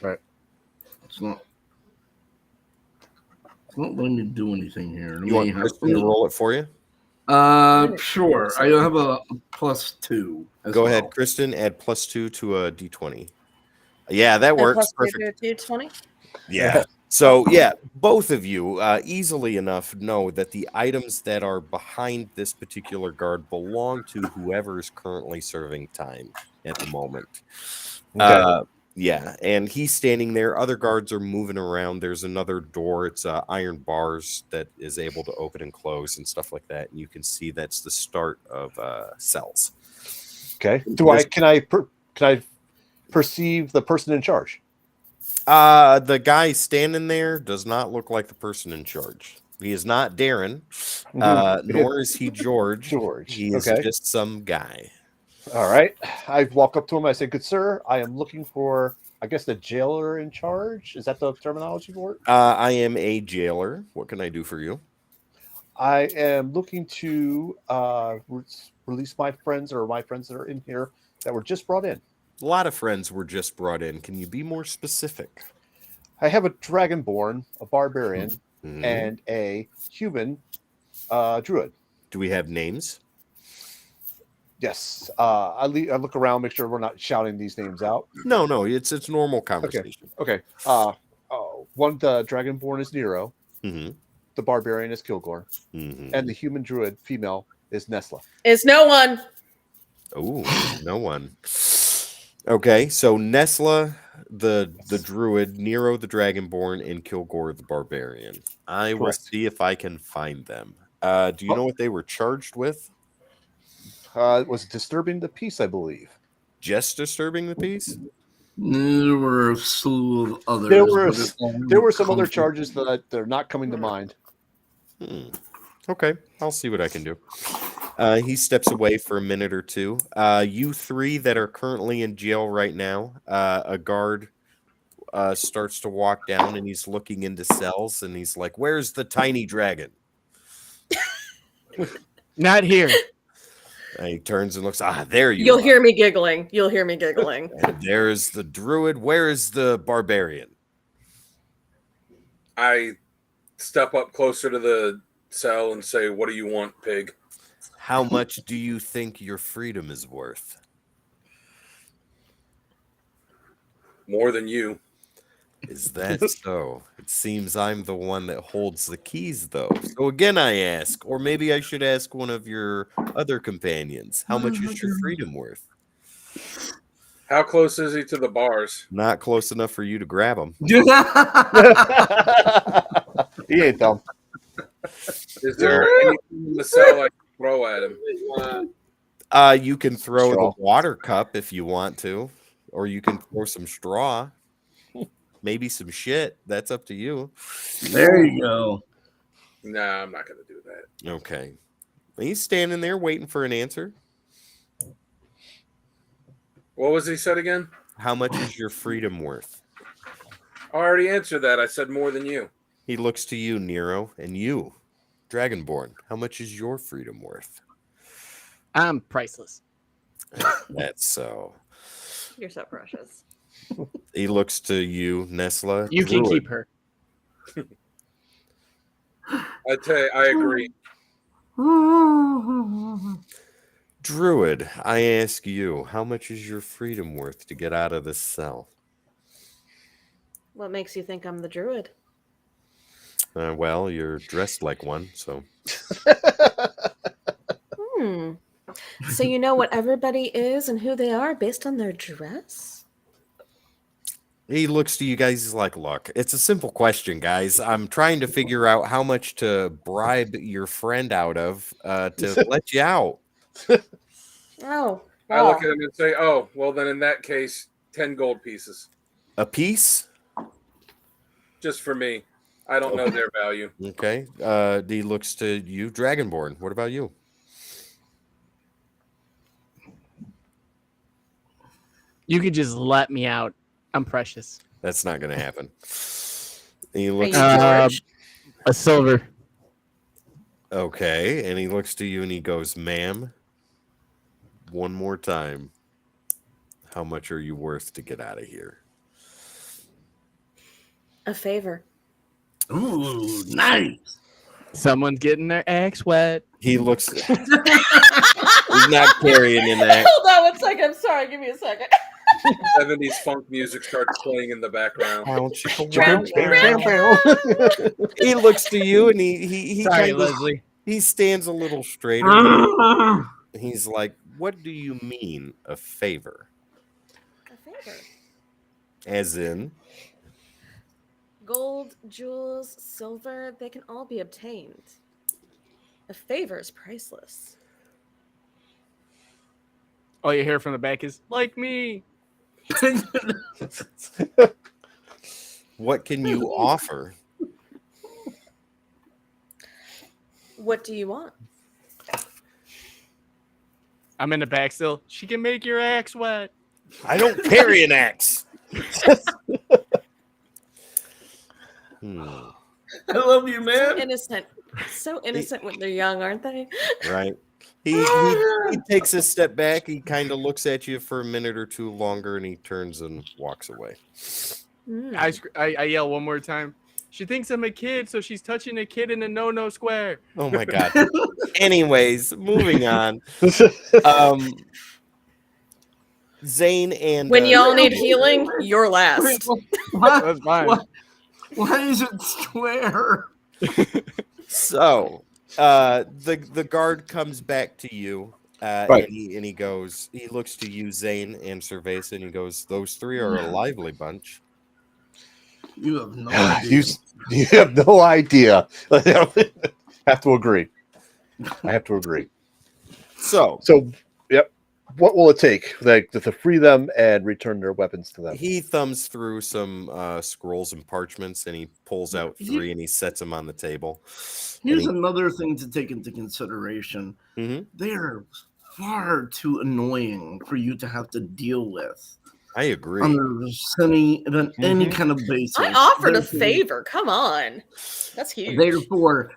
Right. It's not letting me do anything here. You want Kristen to roll it for you? Sure. I have a +2. Go ahead, Kristen. Add +2 to a D20. Yeah, that And works. plus Perfect. 20. Yeah. So, yeah, both of you easily enough know that the items that are behind this particular guard belong to whoever is currently serving time at the moment. Okay. Yeah, and he's standing there. Other guards are moving around. There's another door. It's iron bars that is able to open and close and stuff like that. And you can see that's the start of cells. Okay. This- Can I perceive the person in charge? The guy standing there does not look like the person in charge. He is not Darren, nor is he George. George. He is Okay. just some guy. All right. I walk up to him. I say, "Good sir, I am looking for, I guess, the jailer in charge. Is that the terminology for it? I am a jailer. What can I do for you? I am looking to release my friends that are in here that were just brought in. A lot of friends were just brought in. Can you be more specific? I have a dragonborn, a barbarian, Mhm. and a human druid. Do we have names? Yes. I look around, make sure we're not shouting these names out. No, it's normal conversation. Okay. The dragonborn is Nero. Mm-hmm. The barbarian is Kilgore, Mm-hmm. and the human druid female is Nesla. Is no one. Oh, no one. Okay, so Nesla, the druid, Nero the dragonborn, and Kilgore the barbarian. I will Correct. see if I can find them. Do you know what they were charged with? It was disturbing the peace, I believe. Just disturbing the peace? There were a slew of others. There were some other charges that they're not coming to mind. Okay, I'll see what I can do. He steps away for a minute or two. You three that are currently in jail right now, a guard starts to walk down and he's looking into cells and he's like, "Where's the tiny dragon?" Not here. And he turns and looks, there you You'll are. hear me giggling. You'll hear me giggling. And there's the druid. Where is the barbarian? I step up closer to the cell and say, "What do you want, pig?" How much do you think your freedom is worth? More than you. Is that so? It seems I'm the one that holds the keys, though. So again, I ask, or maybe I should ask one of your other companions, how much is your freedom worth? How close is he to the bars? Not close enough for you to grab him. He ain't dumb. Is there anything in the cell I can throw at him? You can throw Straw. the water cup if you want to, or you can throw some straw. Maybe some shit. That's up to you. There you go. Nah, I'm not going to do that. Okay. He's standing there waiting for an answer. What was he said again? How much is your freedom worth? I already answered that. I said more than you. He looks to you, Nero, and you, Dragonborn. How much is your freedom worth? I'm priceless. That's so. You're so precious. He looks to you, Nesla. You can Druid. keep her. I tell you, I agree. Druid, I ask you, how much is your freedom worth to get out of this cell? What makes you think I'm the druid? Well, you're dressed like one, so. So you know what everybody is and who they are based on their dress? He looks to you guys. He's like, look, it's a simple question, guys. I'm trying to figure out how much to bribe your friend out of to let you out. Oh. I look at him and say, "Oh, well, then in that case, 10 gold pieces. A piece? Just for me. I don't know their value." Okay. He looks to you, Dragonborn. What about you? You could just let me out. I'm precious. That's not going to happen. And he looks. you George? A silver. Okay, and he looks to you and he goes, "Ma'am, one more time. How much are you worth to get out of here?" A favor. Ooh, nice. Someone's getting their axe wet. He looks. He's not carrying an axe. Hold on 1 second. I'm sorry. Give me a second. 70s funk music starts playing in the background. He looks to you and he Sorry, kind of Leslie. he stands a little straighter. He's like, "What do you mean a favor?" A favor. As in, Gold, jewels, silver, they can all be obtained. A favor is priceless. All you hear from the back is like me. what can you offer? What do you want? I'm in the back still. She can make your axe wet. I don't carry an axe. I love you, So man. innocent. So innocent when they're young, aren't they? Right. He takes a step back. He kind of looks at you for a minute or two longer, and he turns and walks away. I yell one more time. She thinks I'm a kid, so she's touching a kid in a no-no square. Oh my god. Anyways, moving on. Zane and When y'all need healing, you're last. Why, That's fine. why is it square? So the guard comes back to you, Right. and he goes. He looks to you, Zane and Cerveza, and he goes, "Those three are a lively bunch." You have no idea. You have no idea. Have to agree. I have to agree. So Yep. What will it take to free them and return their weapons to them? he thumbs through some scrolls and parchments, and he pulls out three, and he sets them on the table. Here's another thing to take into consideration. Mhm. They are far too annoying for you to have to deal with I agree. under any kind of basis. I offered a Therefore- favor. Come on. That's huge. Therefore,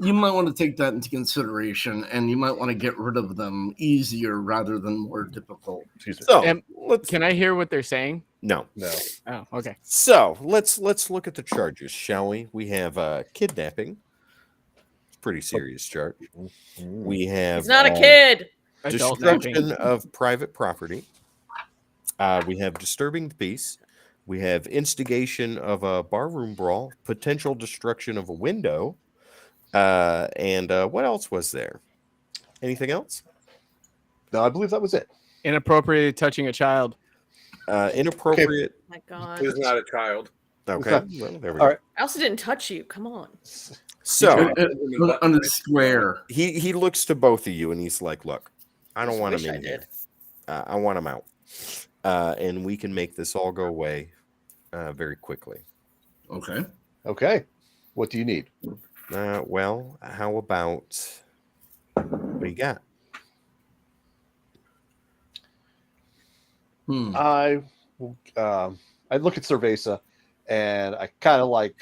you might want to take that into consideration, and you might want to get rid of them easier rather than more difficult. Excuse me. So And let's Can I hear what they're saying? no. Oh, okay. So let's look at the charges, shall we? We have kidnapping. It's a pretty serious charge. We have He's not a kid. Adult napping. destruction of private property. We have disturbing the peace. We have instigation of a barroom brawl, potential destruction of a window, and what else was there? Anything else? No, I believe that was it. Inappropriately touching a child. Inappropriate. Oh my God. He's not a child. Okay. not- Well, there we all go. right. I also didn't touch you. Come on. So On the square. he looks to both of you and he's like, "Look, I don't Just want wish him I in here. did. I want him out, and we can make this all go away very quickly." Okay. Okay. What do you need? Well, how about what do you got? I look at Cerveza, and I kind of like,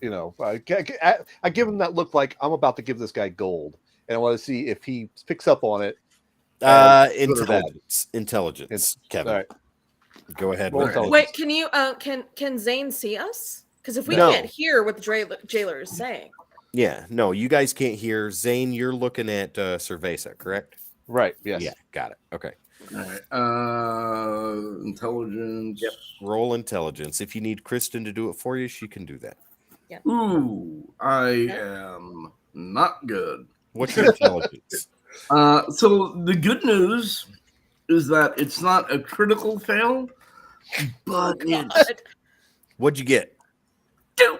I give him that look like I'm about to give this guy gold, and I want to see if he picks up on it. Good or bad. Intelligence, Kevin. All right. Go ahead. Roll with it. intelligence. Wait, can you can Zane see us? Because if we No. can't hear what the jailer is saying. Yeah, no, you guys can't hear. Zane, you're looking at Cerveza, correct? Right. Yes. Yeah, got it. Okay. All right. Intelligence. Yep. Roll intelligence. If you need Kristen to do it for you, she can do that. Ooh, I am not good. What's your intelligence? So the good news is that it's not a critical fail, but it's God. What'd you get? Two.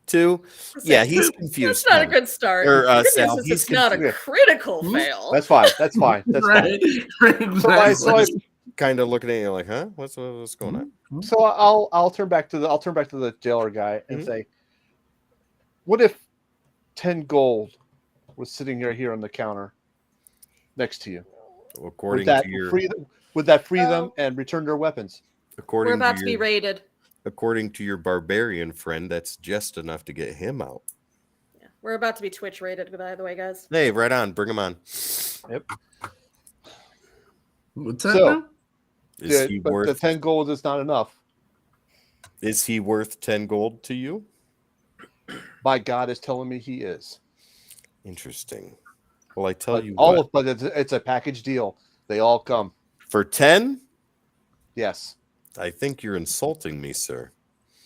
2? Yeah, he's confused. That's not a Kevin. good start. Or, The good Sal, news is he's it's not a confused. critical Hmm? fail. That's fine. That's fine. That's right. fine. So I Kind of looking at you like, huh? What's going on? So I'll turn back to the jailer guy and Mhm. say, what if 10 gold was sitting right here on the counter next to you? According Would that to your free them Oh. and return their weapons? according We're about to to be your raided. according to your barbarian friend, that's just enough to get him out. Yeah. We're about to be Twitch raided, by the way, guys. Hey, right on, bring him on. What's that? So- now? Is he But the worth 10 gold is not enough. 10 gold to you? My God is telling me he is. Interesting. Well, I tell But you all what, of, but it's a package deal. They all come. for 10, Yes. I think you're insulting me, sir.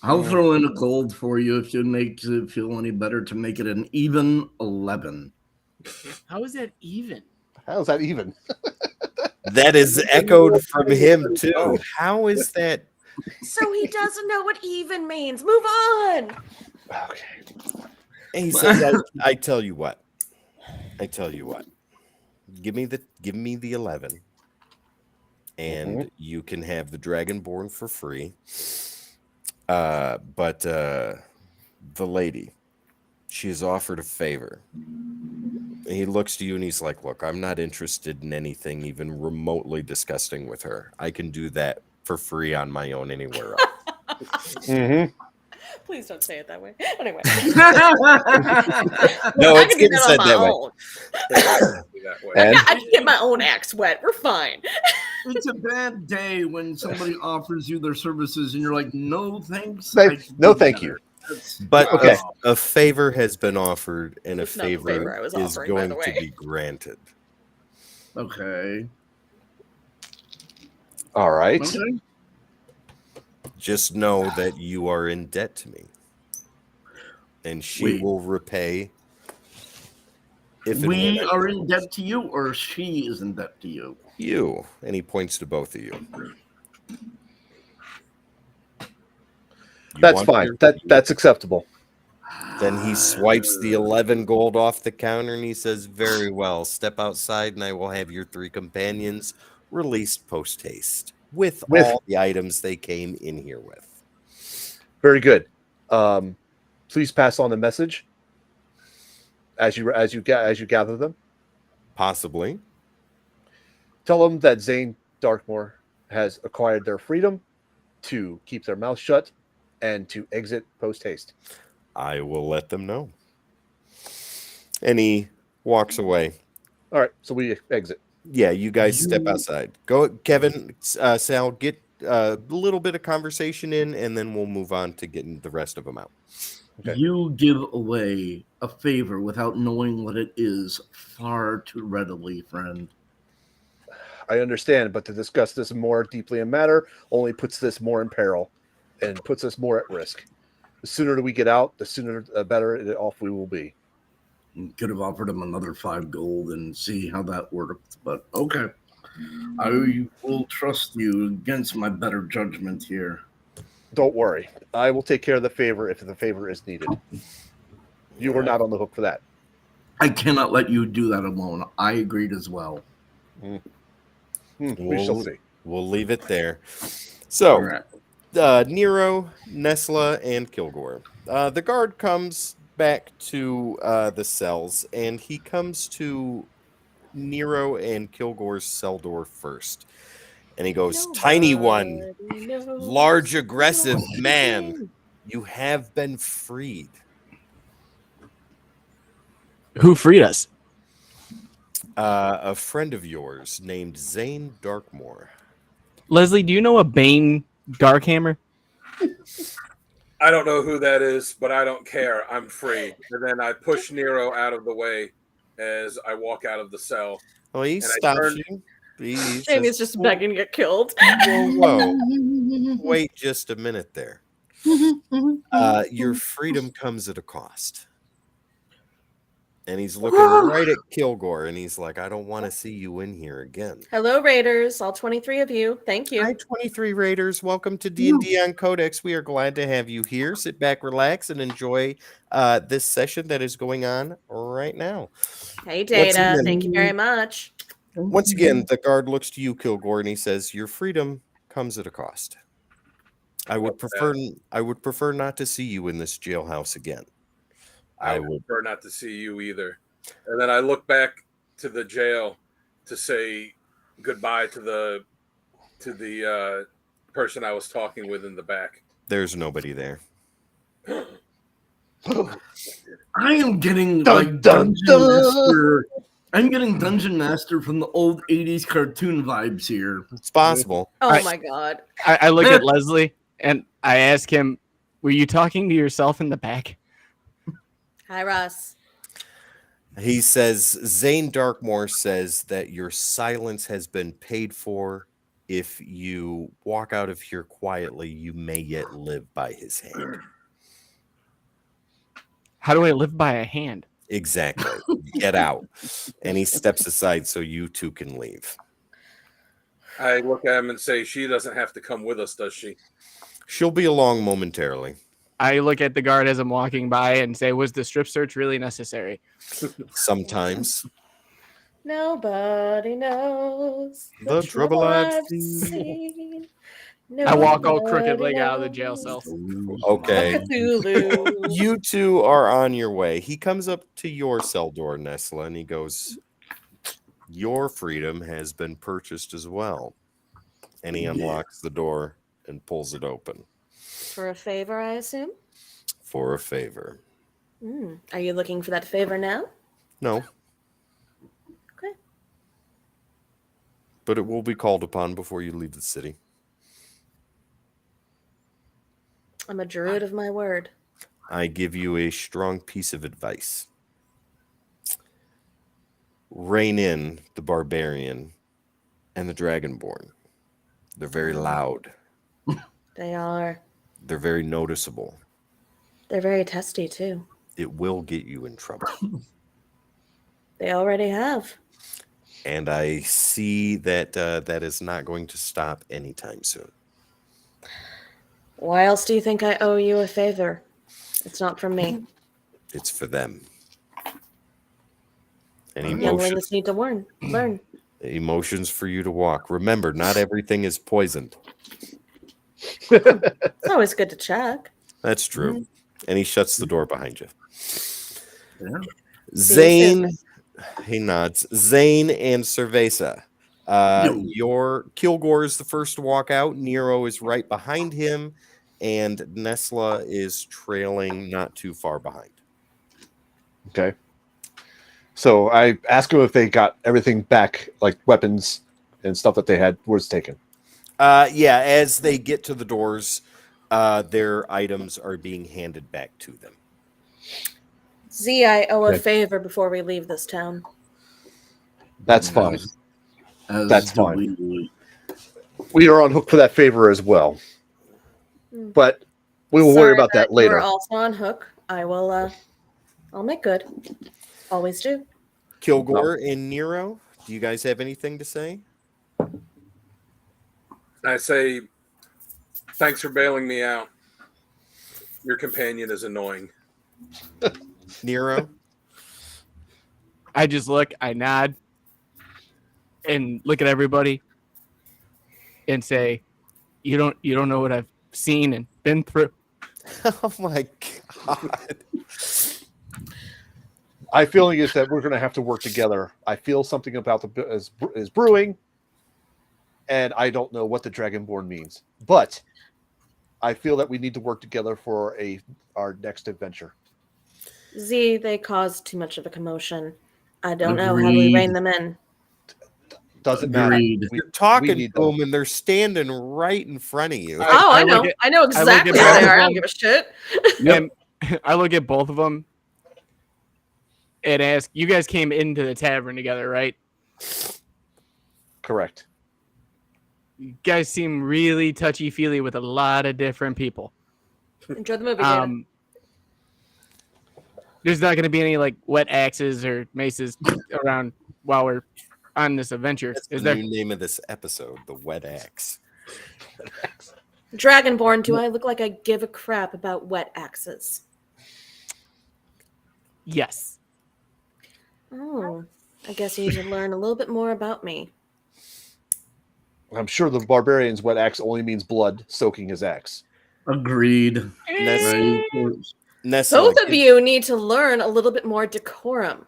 I'll throw in a gold for you if it makes it feel any better to make it an even 11. How is that even? How's that even? That is echoed from him too. How is that? So he doesn't know what even means. Move on. Okay. He says, I tell you what. I tell you what. Give me the 11. And you can have the Dragonborn for free. But the lady, she has offered a favor. And he looks to you and he's like, look, I'm not interested in anything even remotely disgusting with her. I can do that for free on my own anywhere else. Please don't say it that way. Anyway, No, I it's can do getting that said on my that way. own. That way. And I can get my own axe wet. We're fine. It's a bad day when somebody offers you their services and you're like, no thanks. Thank- I can no, do thank better. you. That's- But Okay. a favor has been offered, and That's a not the favor, favor I was is offering, by going the to way. be granted. Okay. all right. Okay. Just know that you are in debt to me, and she Wait. will repay. If and We when I are can. in debt to you, or she is in debt to you. You, and he points to both of you. You That's want fine. your- That's acceptable. Then he swipes the 11 gold off the counter and he says, very well, step outside and I will have your 3 companions released post haste with all the items they came in here with. Very good. Please pass on the message as you gather them. Possibly. Tell them that Zane Darkmoor has acquired their freedom to keep their mouth shut and to exit post haste. I will let them know. And he walks away. All right, so we exit. Yeah, you guys step outside. Go, Kevin, Sal, get a little bit of conversation in, and then we'll move on to getting the rest of them out. Okay. You give away a favor without knowing what it is far too readily, friend. I understand, but to discuss this more deeply in matter only puts this more in peril and puts us more at risk. The sooner that we get out, the sooner better off we will be. You could have offered him another 5 gold and see how that worked, but okay. I will trust you against my better judgment here. Don't worry. I will take care of the favor if the favor is needed. You are not on the hook for that. I cannot let you do that alone. I agreed as well. We shall see. We'll leave it there. So, All right. Nero, Nesla, and Kilgore. The guard comes back to the cells, and he comes to Nero and Kilgore's cell door first. And he goes, tiny one, large aggressive man, you have been freed. Who freed us? A friend of yours named Zane Darkmoor. Leslie, do you know a Bane Darkhammer? I don't know who that is, but I don't care. I'm free. And then I push Nero out of the way as I walk out of the cell. Oh, he And I stops turned- you. He Jamie's says, just begging to get killed. whoa. Wait just a minute there. Your freedom comes at a cost. And he's looking right at Kilgore, and he's like, I don't want to see you in here again. Hello, Raiders. All 23 of you. Thank you. Hi, 23 Raiders. Welcome to D&D on Codex. We are glad to have you here. Sit back, relax, and enjoy this session that is going on right now. Hey, Data. again- Thank you very much. Once again, the guard looks to you, Kilgore, and he says, your freedom comes at a cost. I would prefer not to see you in this jailhouse again. I would prefer not to see you either. And then I look back to the jail to say goodbye to the person I was talking with in the back. There's nobody there. I am getting Dun, like dun, Dungeon dun. Master. I'm getting Dungeon Master from the old 80s cartoon vibes here. It's possible. Oh, I- my God. I look at Leslie and I ask him, were you talking to yourself in the back? Hi, Russ. He says, Zane Darkmoor says that your silence has been paid for. If you walk out of here quietly, you may yet live by his hand. How do I live by a hand? Exactly. Get out. And he steps aside so you two can leave. I look at him and say, she doesn't have to come with us, does she? She'll be along momentarily. I look at the guard as I'm walking by and say, was the strip search really necessary? Sometimes. Nobody knows The trouble I've seen. I walk all crooked Nobody leg out of the jail knows. cell. Okay. Cthulhu. You two are on your way. He comes up to your cell door, Nesla, and he goes, your freedom has been purchased as well. And he unlocks the door and pulls it open. For a favor, I assume? For a favor. Are you looking for that favor now? No. Okay. But it will be called upon before you leave the city. I'm a druid of my word. I give you a strong piece of advice. Rein in the barbarian and the dragonborn. They're very loud. They are. They're very noticeable. They're very testy, too. It will get you in trouble. They already have. And I see that that is not going to stop anytime soon. Why else do you think I owe you a favor? It's not from me. It's for them. And Younglings need to learn. Emotions for you to walk. Remember, not everything is poisoned. It's always good to check. That's true. And he shuts the door behind you. Yeah. Zane, he nods. Zane and Cerveza. Your Kilgore is the first to walk out. Nero is right behind him, and Nesla is trailing not too far behind. Okay. So I asked them if they got everything back, like weapons and stuff that they had was taken. Yeah, as they get to the doors, their items are being handed back to them. Z, I owe a Okay. favor before we leave this town. That's fine. As That's do fine. we. We are on hook for that favor as well. But we will worry about that We're later. also on hook. I will. I'll make good. Always do. Kilgore and Nero, do you guys have anything to say? I say, thanks for bailing me out. Your companion is annoying. Nero? I just look, I nod, and look at everybody and say, you don't know what I've seen and been through. Oh my God. My feeling is that we're going to have to work together. I feel something about is brewing, and I don't know what the Dragonborn means. But I feel that we need to work together for our next adventure. Z, they caused too much of a commotion. I don't know how we rein them in. Doesn't matter. Agreed. You're talking need to them. them and they're standing right in front of you. I know. look at- I know exactly at where they both are. of I don't them. give a shit. And I look at both of them and ask, you guys came into the tavern together, right? Correct. You guys seem really touchy-feely with a lot of different people. Enjoy the movie, David. There's not going to be any like wet axes or maces around while we're on this adventure. That's Is the there? new name of this episode, The Wet Axe. Dragonborn, do I look like I give a crap about wet axes? Yes. Oh, I guess you need to learn a little bit more about me. I'm sure the barbarian's wet axe only means blood soaking his axe. Agreed. Nesla, Right. Both of you need to learn a little bit more decorum.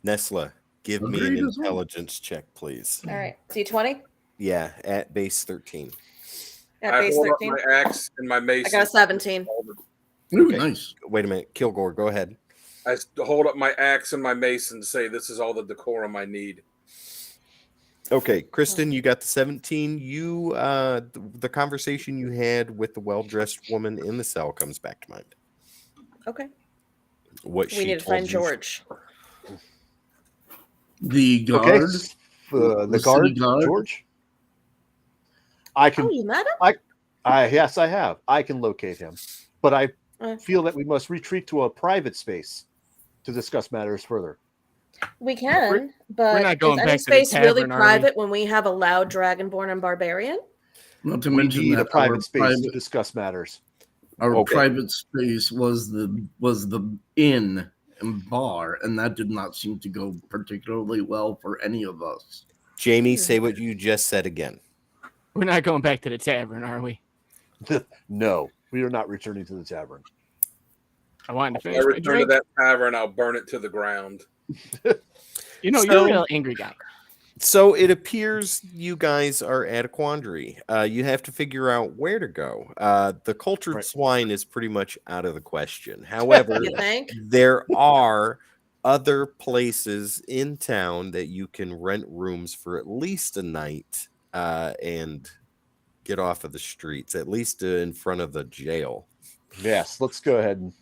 Nesla, give me an Agreed as well. intelligence check, please. All right, D20 Yeah, at base 13. at I base hold 13. up my axe and my mace. I got a 17. Ooh, Okay. nice. Wait a minute. Kilgore, go ahead. I hold up my axe and my mace and say, this is all the decorum I need. Okay, Kristen, you got the 17. You, the conversation you had with the well-dressed woman in the cell comes back to mind. Okay. What We she need to told find you. George. The Okay, guard. the The guard, city guard? George. I Oh, can. you met him? Yes, I have. I can locate him, but I Uh, feel that we must retreat to a private space to discuss matters further. we can, but not is going any back to the space really tavern, are we? private when we have a loud dragonborn and barbarian? Not to We mention need that a private space to discuss matters. our Okay. private space was the inn and bar, and that did not seem to go particularly well for any of us. Jamie, say what you just said again. We're not going back to the tavern, are we? No, we are not returning to the tavern. I wanted to If I finish my return to drink. that tavern, I'll burn it to the ground. You know, you're So- a real angry guy. So it appears you guys are at a quandary. You have to figure out where to go. The cultured Right. swine is pretty much out of the question. However, You think? there are other places in town that you can rent rooms for at least a night and get off of the streets, at least in front of the jail. Yes, let's go ahead and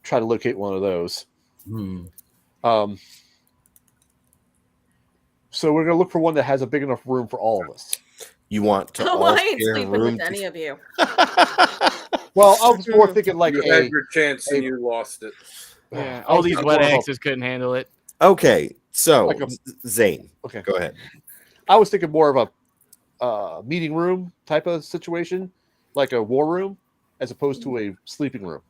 try to locate one of those. Hmm. So we're going to look for one that has a big enough room for all of us. You want to Oh, all I ain't share a sleeping room with any of you. Well, I was more thinking like You had your chance and you lost it. Yeah, I all was these thinking wet more of a- axes couldn't handle it. Okay, so Like a- Zane, Okay. go ahead. I was thinking more of a meeting room type of situation, like a war room, as opposed to a sleeping room.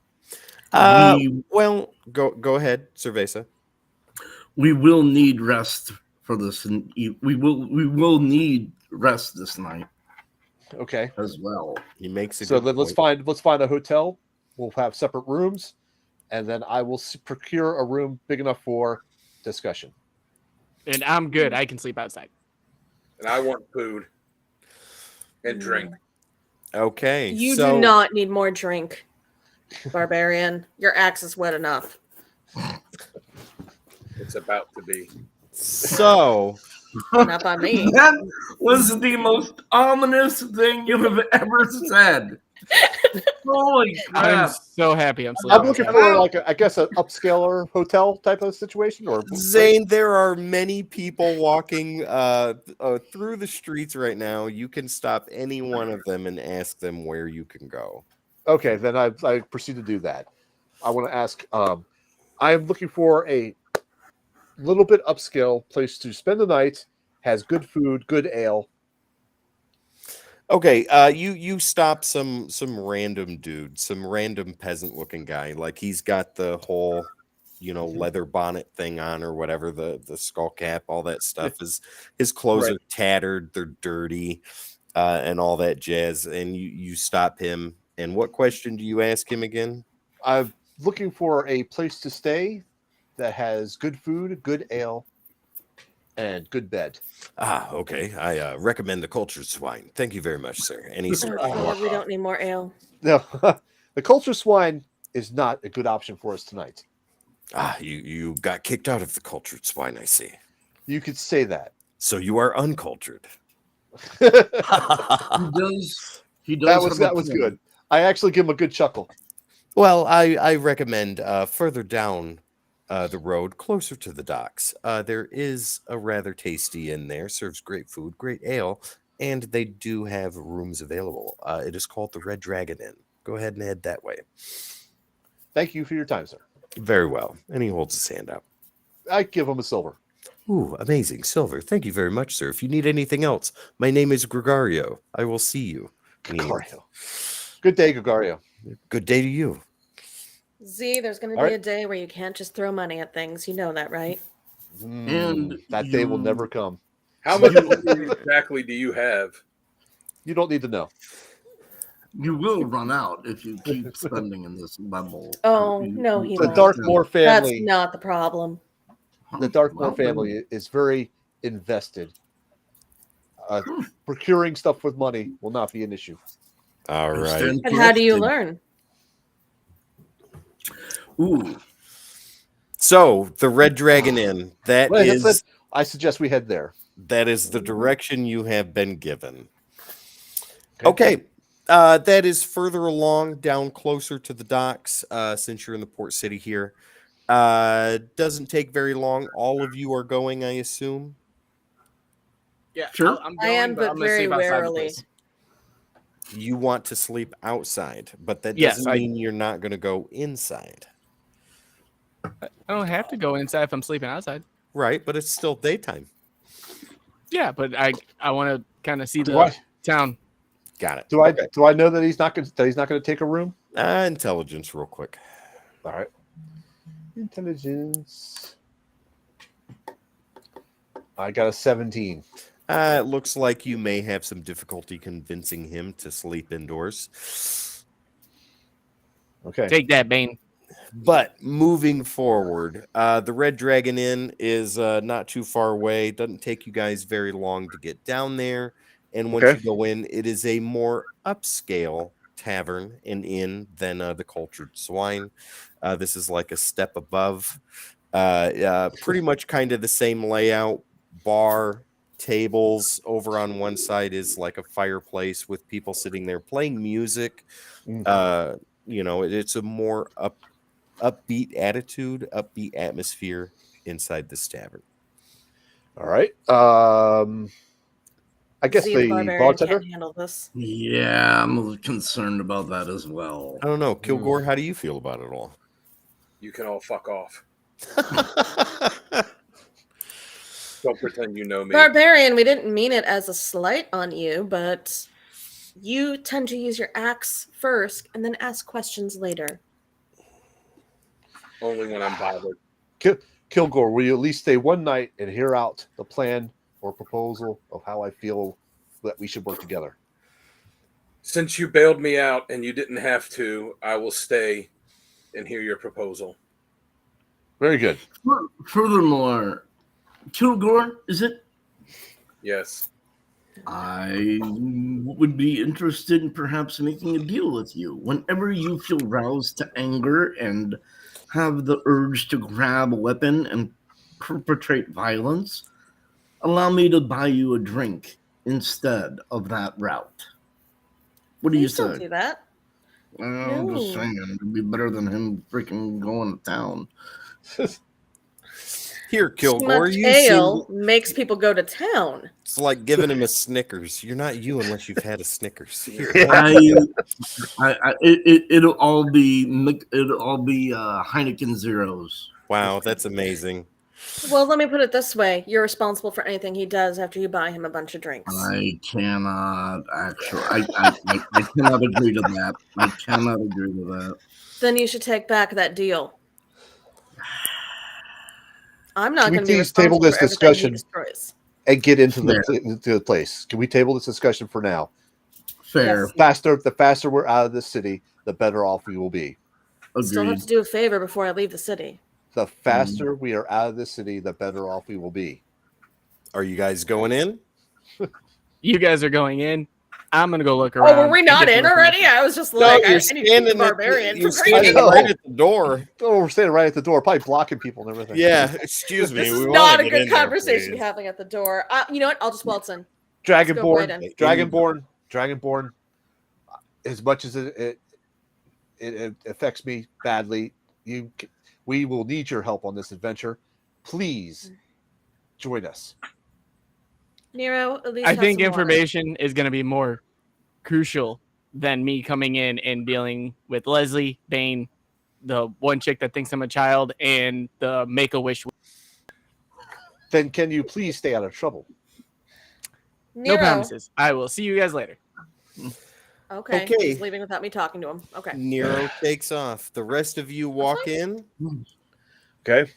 Well, go ahead, Cerveza. We will need rest for this, and we will need rest this night Okay. as well. He makes it. So then let's find a hotel. We'll have separate rooms, and then I will procure a room big enough for discussion. And I'm good. I can sleep outside. And I want food and drink. Okay, You so do not need more drink, barbarian. Your axe is wet enough. It's about to be. So Not by me. That was the most ominous thing you have ever said. Holy I'm crap! so happy I'm sleeping I'm looking outside. for I guess an upscaler hotel type of situation, or Zane, there are many people walking through the streets right now. You can stop any one of them and ask them where you can go. Okay, then I proceed to do that. I want to ask. I am looking for a little bit upscale place to spend the night. Has good food, good ale. Okay, you stop some random dude, some random peasant looking guy, like he's got the whole, leather bonnet thing on or whatever, the skull cap, all that stuff. His clothes Right. are tattered, they're dirty, and all that jazz. And you stop him. And what question do you ask him again? I'm looking for a place to stay that has good food, good ale, and good bed. Ah, okay. I recommend the cultured swine. Thank you very much, sir. And he's Oh, God, we don't need more ale. No, the culture swine is not a good option for us tonight. you got kicked out of the cultured swine, I see. You could say that. So you are uncultured. He does. That was good. I actually give him a good chuckle. Well, I recommend further down the road, closer to the docks. There is a rather tasty inn there, serves great food, great ale, and they do have rooms available. It is called the Red Dragon Inn. Go ahead and head that way. Thank you for your time, sir. Very well. And he holds his hand out. I give him a silver. Ooh, amazing. Silver. Thank you very much, sir. If you need anything else, my name is Gregario. I will see you. Gregario. Good day, Gregario. Good day to you. Z, there's going to All be right. a day where you can't just throw money at things. You know that, right? And that day will you- never come. How much money exactly do you have? You don't need to know. You will run out if you keep spending in this level. Oh, no, he The won't. Darkmoor That's family. not the problem. The Darkmoor Well, family is very invested. Procuring stuff with money will not be an issue. All I right. stand But how do you corrected. learn? Ooh, So the Red Dragon Inn, that Well, is that's it. I suggest we head there. the direction you have been given. Okay. That is further along, down closer to the docks, since you're in the port city here. Doesn't take very long. All of you are going, I assume. Yeah, Sure. I'm I going, am, but but I'm gonna very sleep outside the warily. place. You want to sleep outside, but that Yes, doesn't I- mean you're not going to go inside. I don't have to go inside if I'm sleeping outside. Right, but it's still daytime. Yeah, but I want to kind of see Do the I town. Got it. do I Okay. do I know that he's not going to take a room? Intelligence real quick. All right. Intelligence. I got a 17. It looks like you may have some difficulty convincing him to sleep indoors. Okay. Take that, Bane. But moving forward, the Red Dragon Inn is not too far away. Doesn't take you guys very long to get down there. And once Okay. you go in, it is a more upscale tavern and inn than the Cultured Swine. This is like a step above. Pretty much kind of the same layout. Bar, tables. Over on one side is like a fireplace with people sitting there playing music. Mm. It's a more upbeat attitude, upbeat atmosphere inside this tavern. All right. I guess Z, the barbarian bartender. can't handle this. Yeah, I'm a little concerned about that as well. I don't know, Kilgore. How do you feel about it all? You can all fuck off. Don't pretend you know me. Barbarian, we didn't mean it as a slight on you, but you tend to use your axe first and then ask questions later. Only when I'm bothered. Kilgore, will you at least stay one night and hear out the plan or proposal of how I feel that we should work together? Since you bailed me out and you didn't have to, I will stay and hear your proposal. Very good. Furthermore, Kilgore, is it? Yes. I would be interested in perhaps making a deal with you. Whenever you feel roused to anger and have the urge to grab a weapon and perpetrate violence, allow me to buy you a drink instead of that route. What do you Please don't say? do that. I'm just No. saying, it'd be better than him freaking going to town. Here, Too Kilgore, much you ale seem makes people go to town. it's like giving him a Snickers. You're not you unless you've had a Snickers. Here. It'll all be Heineken Zeros. Wow, that's amazing. Well, let me put it this way. You're responsible for anything he does after you buy him a bunch of drinks. I cannot actually. I cannot agree to that. I cannot agree to that. Then you should take back that deal. I'm not Can we going to be please table responsible this for everything he discussion? destroys. And get into Fair. the place. Can we table this discussion for now? Fair. Yes. The faster we're out of this city, the better off we will be. Still have Agreed. to do a favor before I leave the city. The faster we are out of this city, the better off we will be. Are you guys going in? You guys are going in. I'm gonna go look Oh, around. were we and not get in some already? I was just like, I need to keep the barbarian you're from standing I know. right at the door. Oh, we're standing right at the door, probably blocking people and everything. Yeah, excuse me. This we is wanna not a get good in there, conversation to be please. having at the door. You know what? I'll just waltz in. Let's go right in. Dragonborn. As much as it affects me badly, we will need your help on this adventure. Please join us. Nero, at least I have think some water. information is going to be more crucial than me coming in and dealing with Leslie, Bane, the one chick that thinks I'm a child, and the Make-A-Wish. Then can you please stay out of trouble? No Nero. promises. I will see you guys later. Okay. Okay. He's leaving without me talking to him. Okay. Nero takes off. The rest of you walk in. Okay.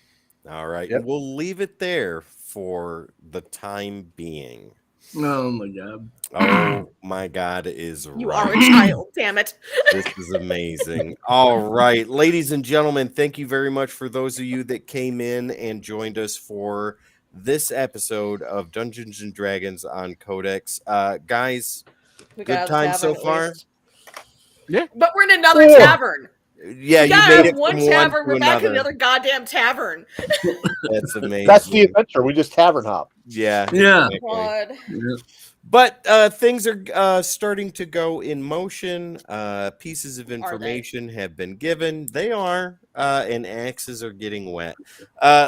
All right. Yep. We'll leave it there for the time being. Oh my god. Oh my God, is You right. are a child, damn it. This is amazing. All right, ladies and gentlemen, thank you very much for those of you that came in and joined us for this episode of Dungeons and Dragons on Codex. Guys, We Good got out of the time so tavern at far? least. Yeah. But we're in another Oh. tavern. Yeah, you got made out it of one from tavern, one we're to back in the another. other goddamn tavern. That's amazing. That's the adventure. We just tavern hop. Yeah. Yeah. Exactly. God. Yeah. But things are starting to go in motion. Pieces of information have been given. They are, and axes are getting wet.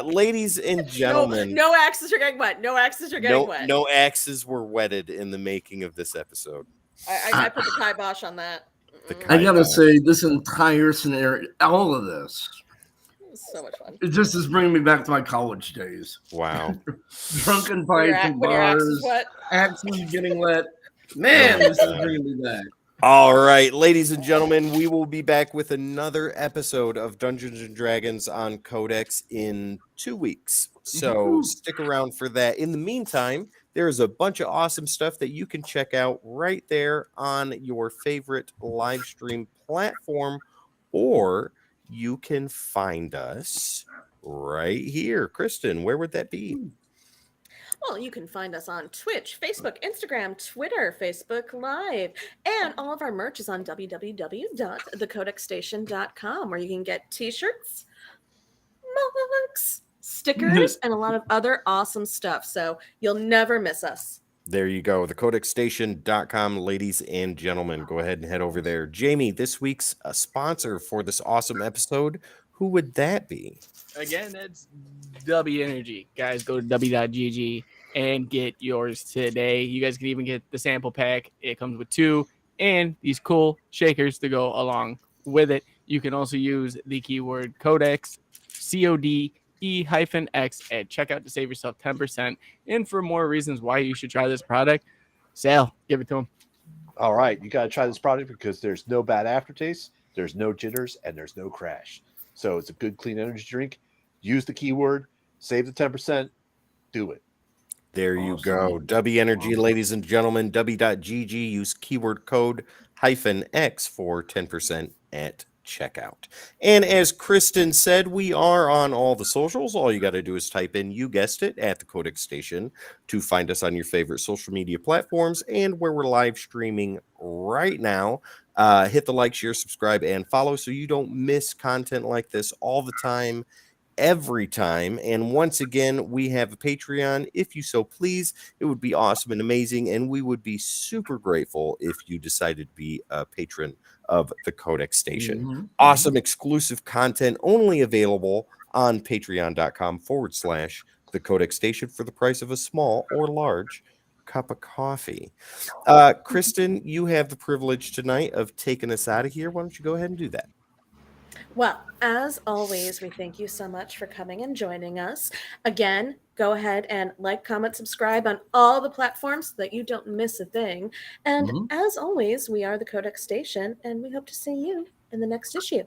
Ladies and gentlemen, No axes are getting wet. No axes are getting wet. no axes were wetted in the making of this episode. I put the kibosh on that. The I gotta kibosh. say, this entire scenario, all of this, It was so much fun. it just is bringing me back to my college days. Wow. Drunken When your, fights and when your axe is bars, wet. axes getting wet. Man, this is bringing me back. All right, ladies and gentlemen, we will be back with another episode of Dungeons and Dragons on Codex in 2 weeks. So stick around for that. In the meantime, there's a bunch of awesome stuff that you can check out right there on your favorite live stream platform, or you can find us right here. Kristen, where would that be? Well, you can find us on Twitch, Facebook, Instagram, Twitter, Facebook Live, and all of our merch is on www.thecodexstation.com, where you can get t-shirts, mugs, stickers, and a lot of other awesome stuff. So you'll never miss us. There you go. Thecodexstation.com, ladies and gentlemen. Go ahead and head over there. Jamie, this week's sponsor for this awesome episode, who would that be? Again, that's W Energy. Guys, go to w.gg and get yours today. You guys can even get the sample pack. It comes with 2 and these cool shakers to go along with it. You can also use the keyword Codex, CODE-X at checkout to save yourself 10%. And for more reasons why you should try this product, Sal, give it to him. All right, you got to try this product because there's no bad aftertaste, there's no jitters, and there's no crash. So it's a good, clean energy drink. Use the keyword, save the 10%, do it. There you go. W Energy, ladies and gentlemen, w.gg. Use keyword code -X for 10% at checkout. And as Kristen said, we are on all the socials. All you got to do is type in, you guessed it, at the Codex Station to find us on your favorite social media platforms and where we're live streaming right now. Hit the like, share, subscribe, and follow so you don't miss content like this all the time. Every time. And once again, we have a Patreon. If you so please, it would be awesome and amazing, and we would be super grateful if you decided to be a patron of the Codex Station. Awesome exclusive content only available on patreon.com/the Codex Station for the price of a small or large cup of coffee. Kristen, you have the privilege tonight of taking us out of here. Why don't you go ahead and do that? Well, as always, we thank you so much for coming and joining us. Again, go ahead and like, comment, subscribe on all the platforms so that you don't miss a thing. And as always, we are the Codex Station, and we hope to see you in the next issue.